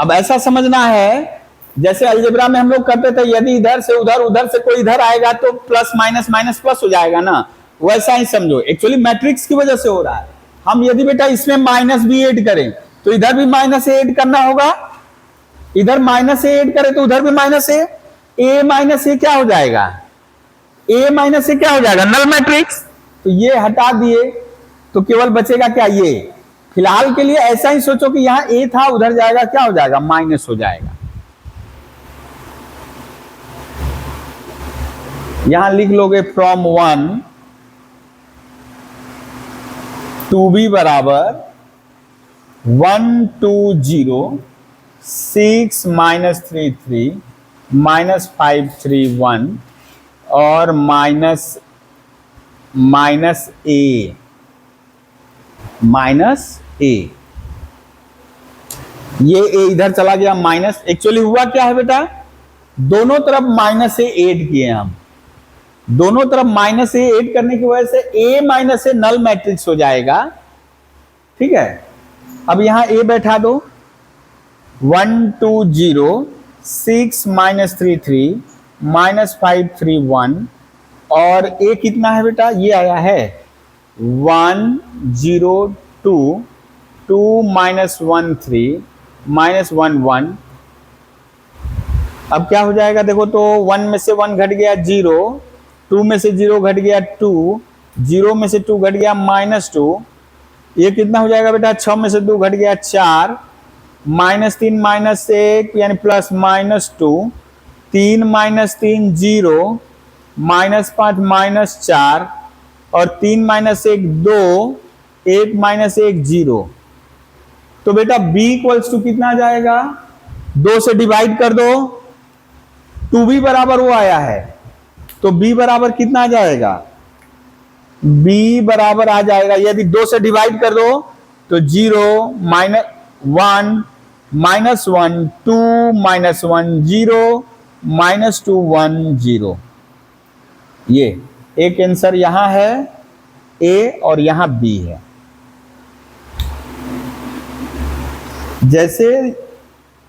S1: अब ऐसा समझना है जैसे अलजेब्रा में हम लोग करते थे, यदि इधर से उधर, उधर से कोई इधर आएगा तो प्लस माइनस माइनस प्लस हो जाएगा ना, वैसा ही समझो। एक्चुअली मैट्रिक्स की वजह से हो रहा है। हम यदि बेटा इसमें माइनस भी ऐड करें तो इधर भी माइनस ऐड करना होगा, इधर माइनस ऐड करें तो उधर भी माइनस ए माइनस ए क्या हो जाएगा, ए माइनस ए क्या हो जाएगा, नल मैट्रिक्स। तो ये हटा दिए तो केवल बचेगा क्या, ये फिलहाल के लिए ऐसा ही सोचो कि यहां ए था, उधर जाएगा क्या हो जाएगा, माइनस हो जाएगा। यहां लिख लोगे फ्रॉम 1 2b बराबर 1 2 0 6 माइनस 3 3 -531 और माइनस ए, ये ए इधर चला गया माइनस। एक्चुअली हुआ क्या है बेटा, दोनों तरफ माइनस से ऐड किए हम, दोनों तरफ माइनस से ऐड करने की वजह से ए माइनस से नल मैट्रिक्स हो जाएगा। ठीक है, अब यहां ए बैठा दो, 1 2 0 6 -33 -531 और ए कितना है बेटा, ये आया है 1 0 2 2 -1 3 -1 1। अब क्या हो जाएगा देखो तो, 1 में से 1 घट गया 0, 2 में से 0 घट गया 2, 0 में से 2 घट गया -2। ये कितना हो जाएगा बेटा, 6 में से 2 घट गया 4, -3 -1 यानी +-2, 3 -3 0, -5 -4 और 3 -1 2, 1 -1 0। तो बेटा b इक्वल्स टू कितना आ जाएगा, 2 से डिवाइड कर दो, 2b बराबर वो आया है, तो b बराबर कितना आ जाएगा, b बराबर आ जाएगा, यदि 2 से डिवाइड कर दो तो 0 -1 -1 2 -1 0 -2 1 0। ये एक आंसर यहां है a और यहां b है। जैसे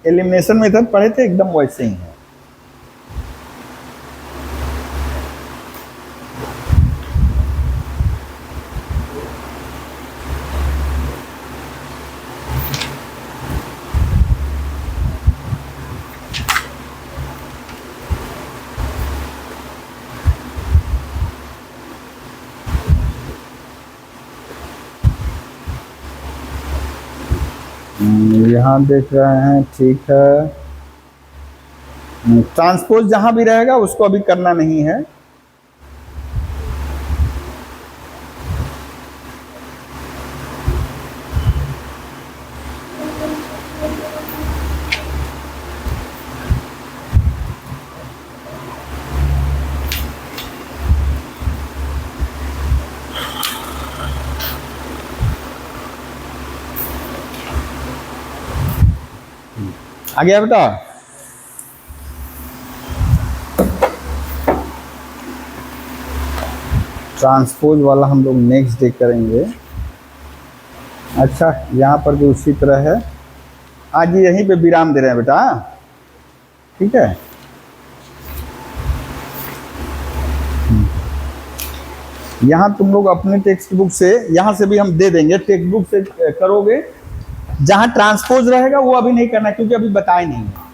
S1: एलिमिनेशन मेथड पढ़े थे एकदम वैसे ही है। यहाँ देख रहे हैं, ठीक है। ट्रांसपोज जहां भी रहेगा उसको अभी करना नहीं है। आ गया बेटा, ट्रांसपोज वाला हम लोग नेक्स्ट डे करेंगे। अच्छा, यहाँ पर भी उसी तरह है। आज यहीं पे विराम दे रहे हैं बेटा, ठीक है। यहाँ तुम लोग अपने टेक्स्ट बुक से, यहाँ से भी हम दे देंगे, टेक्स्ट बुक से करोगे। जहाँ ट्रांसपोज रहेगा वो अभी नहीं करना, क्योंकि अभी बताए नहीं है।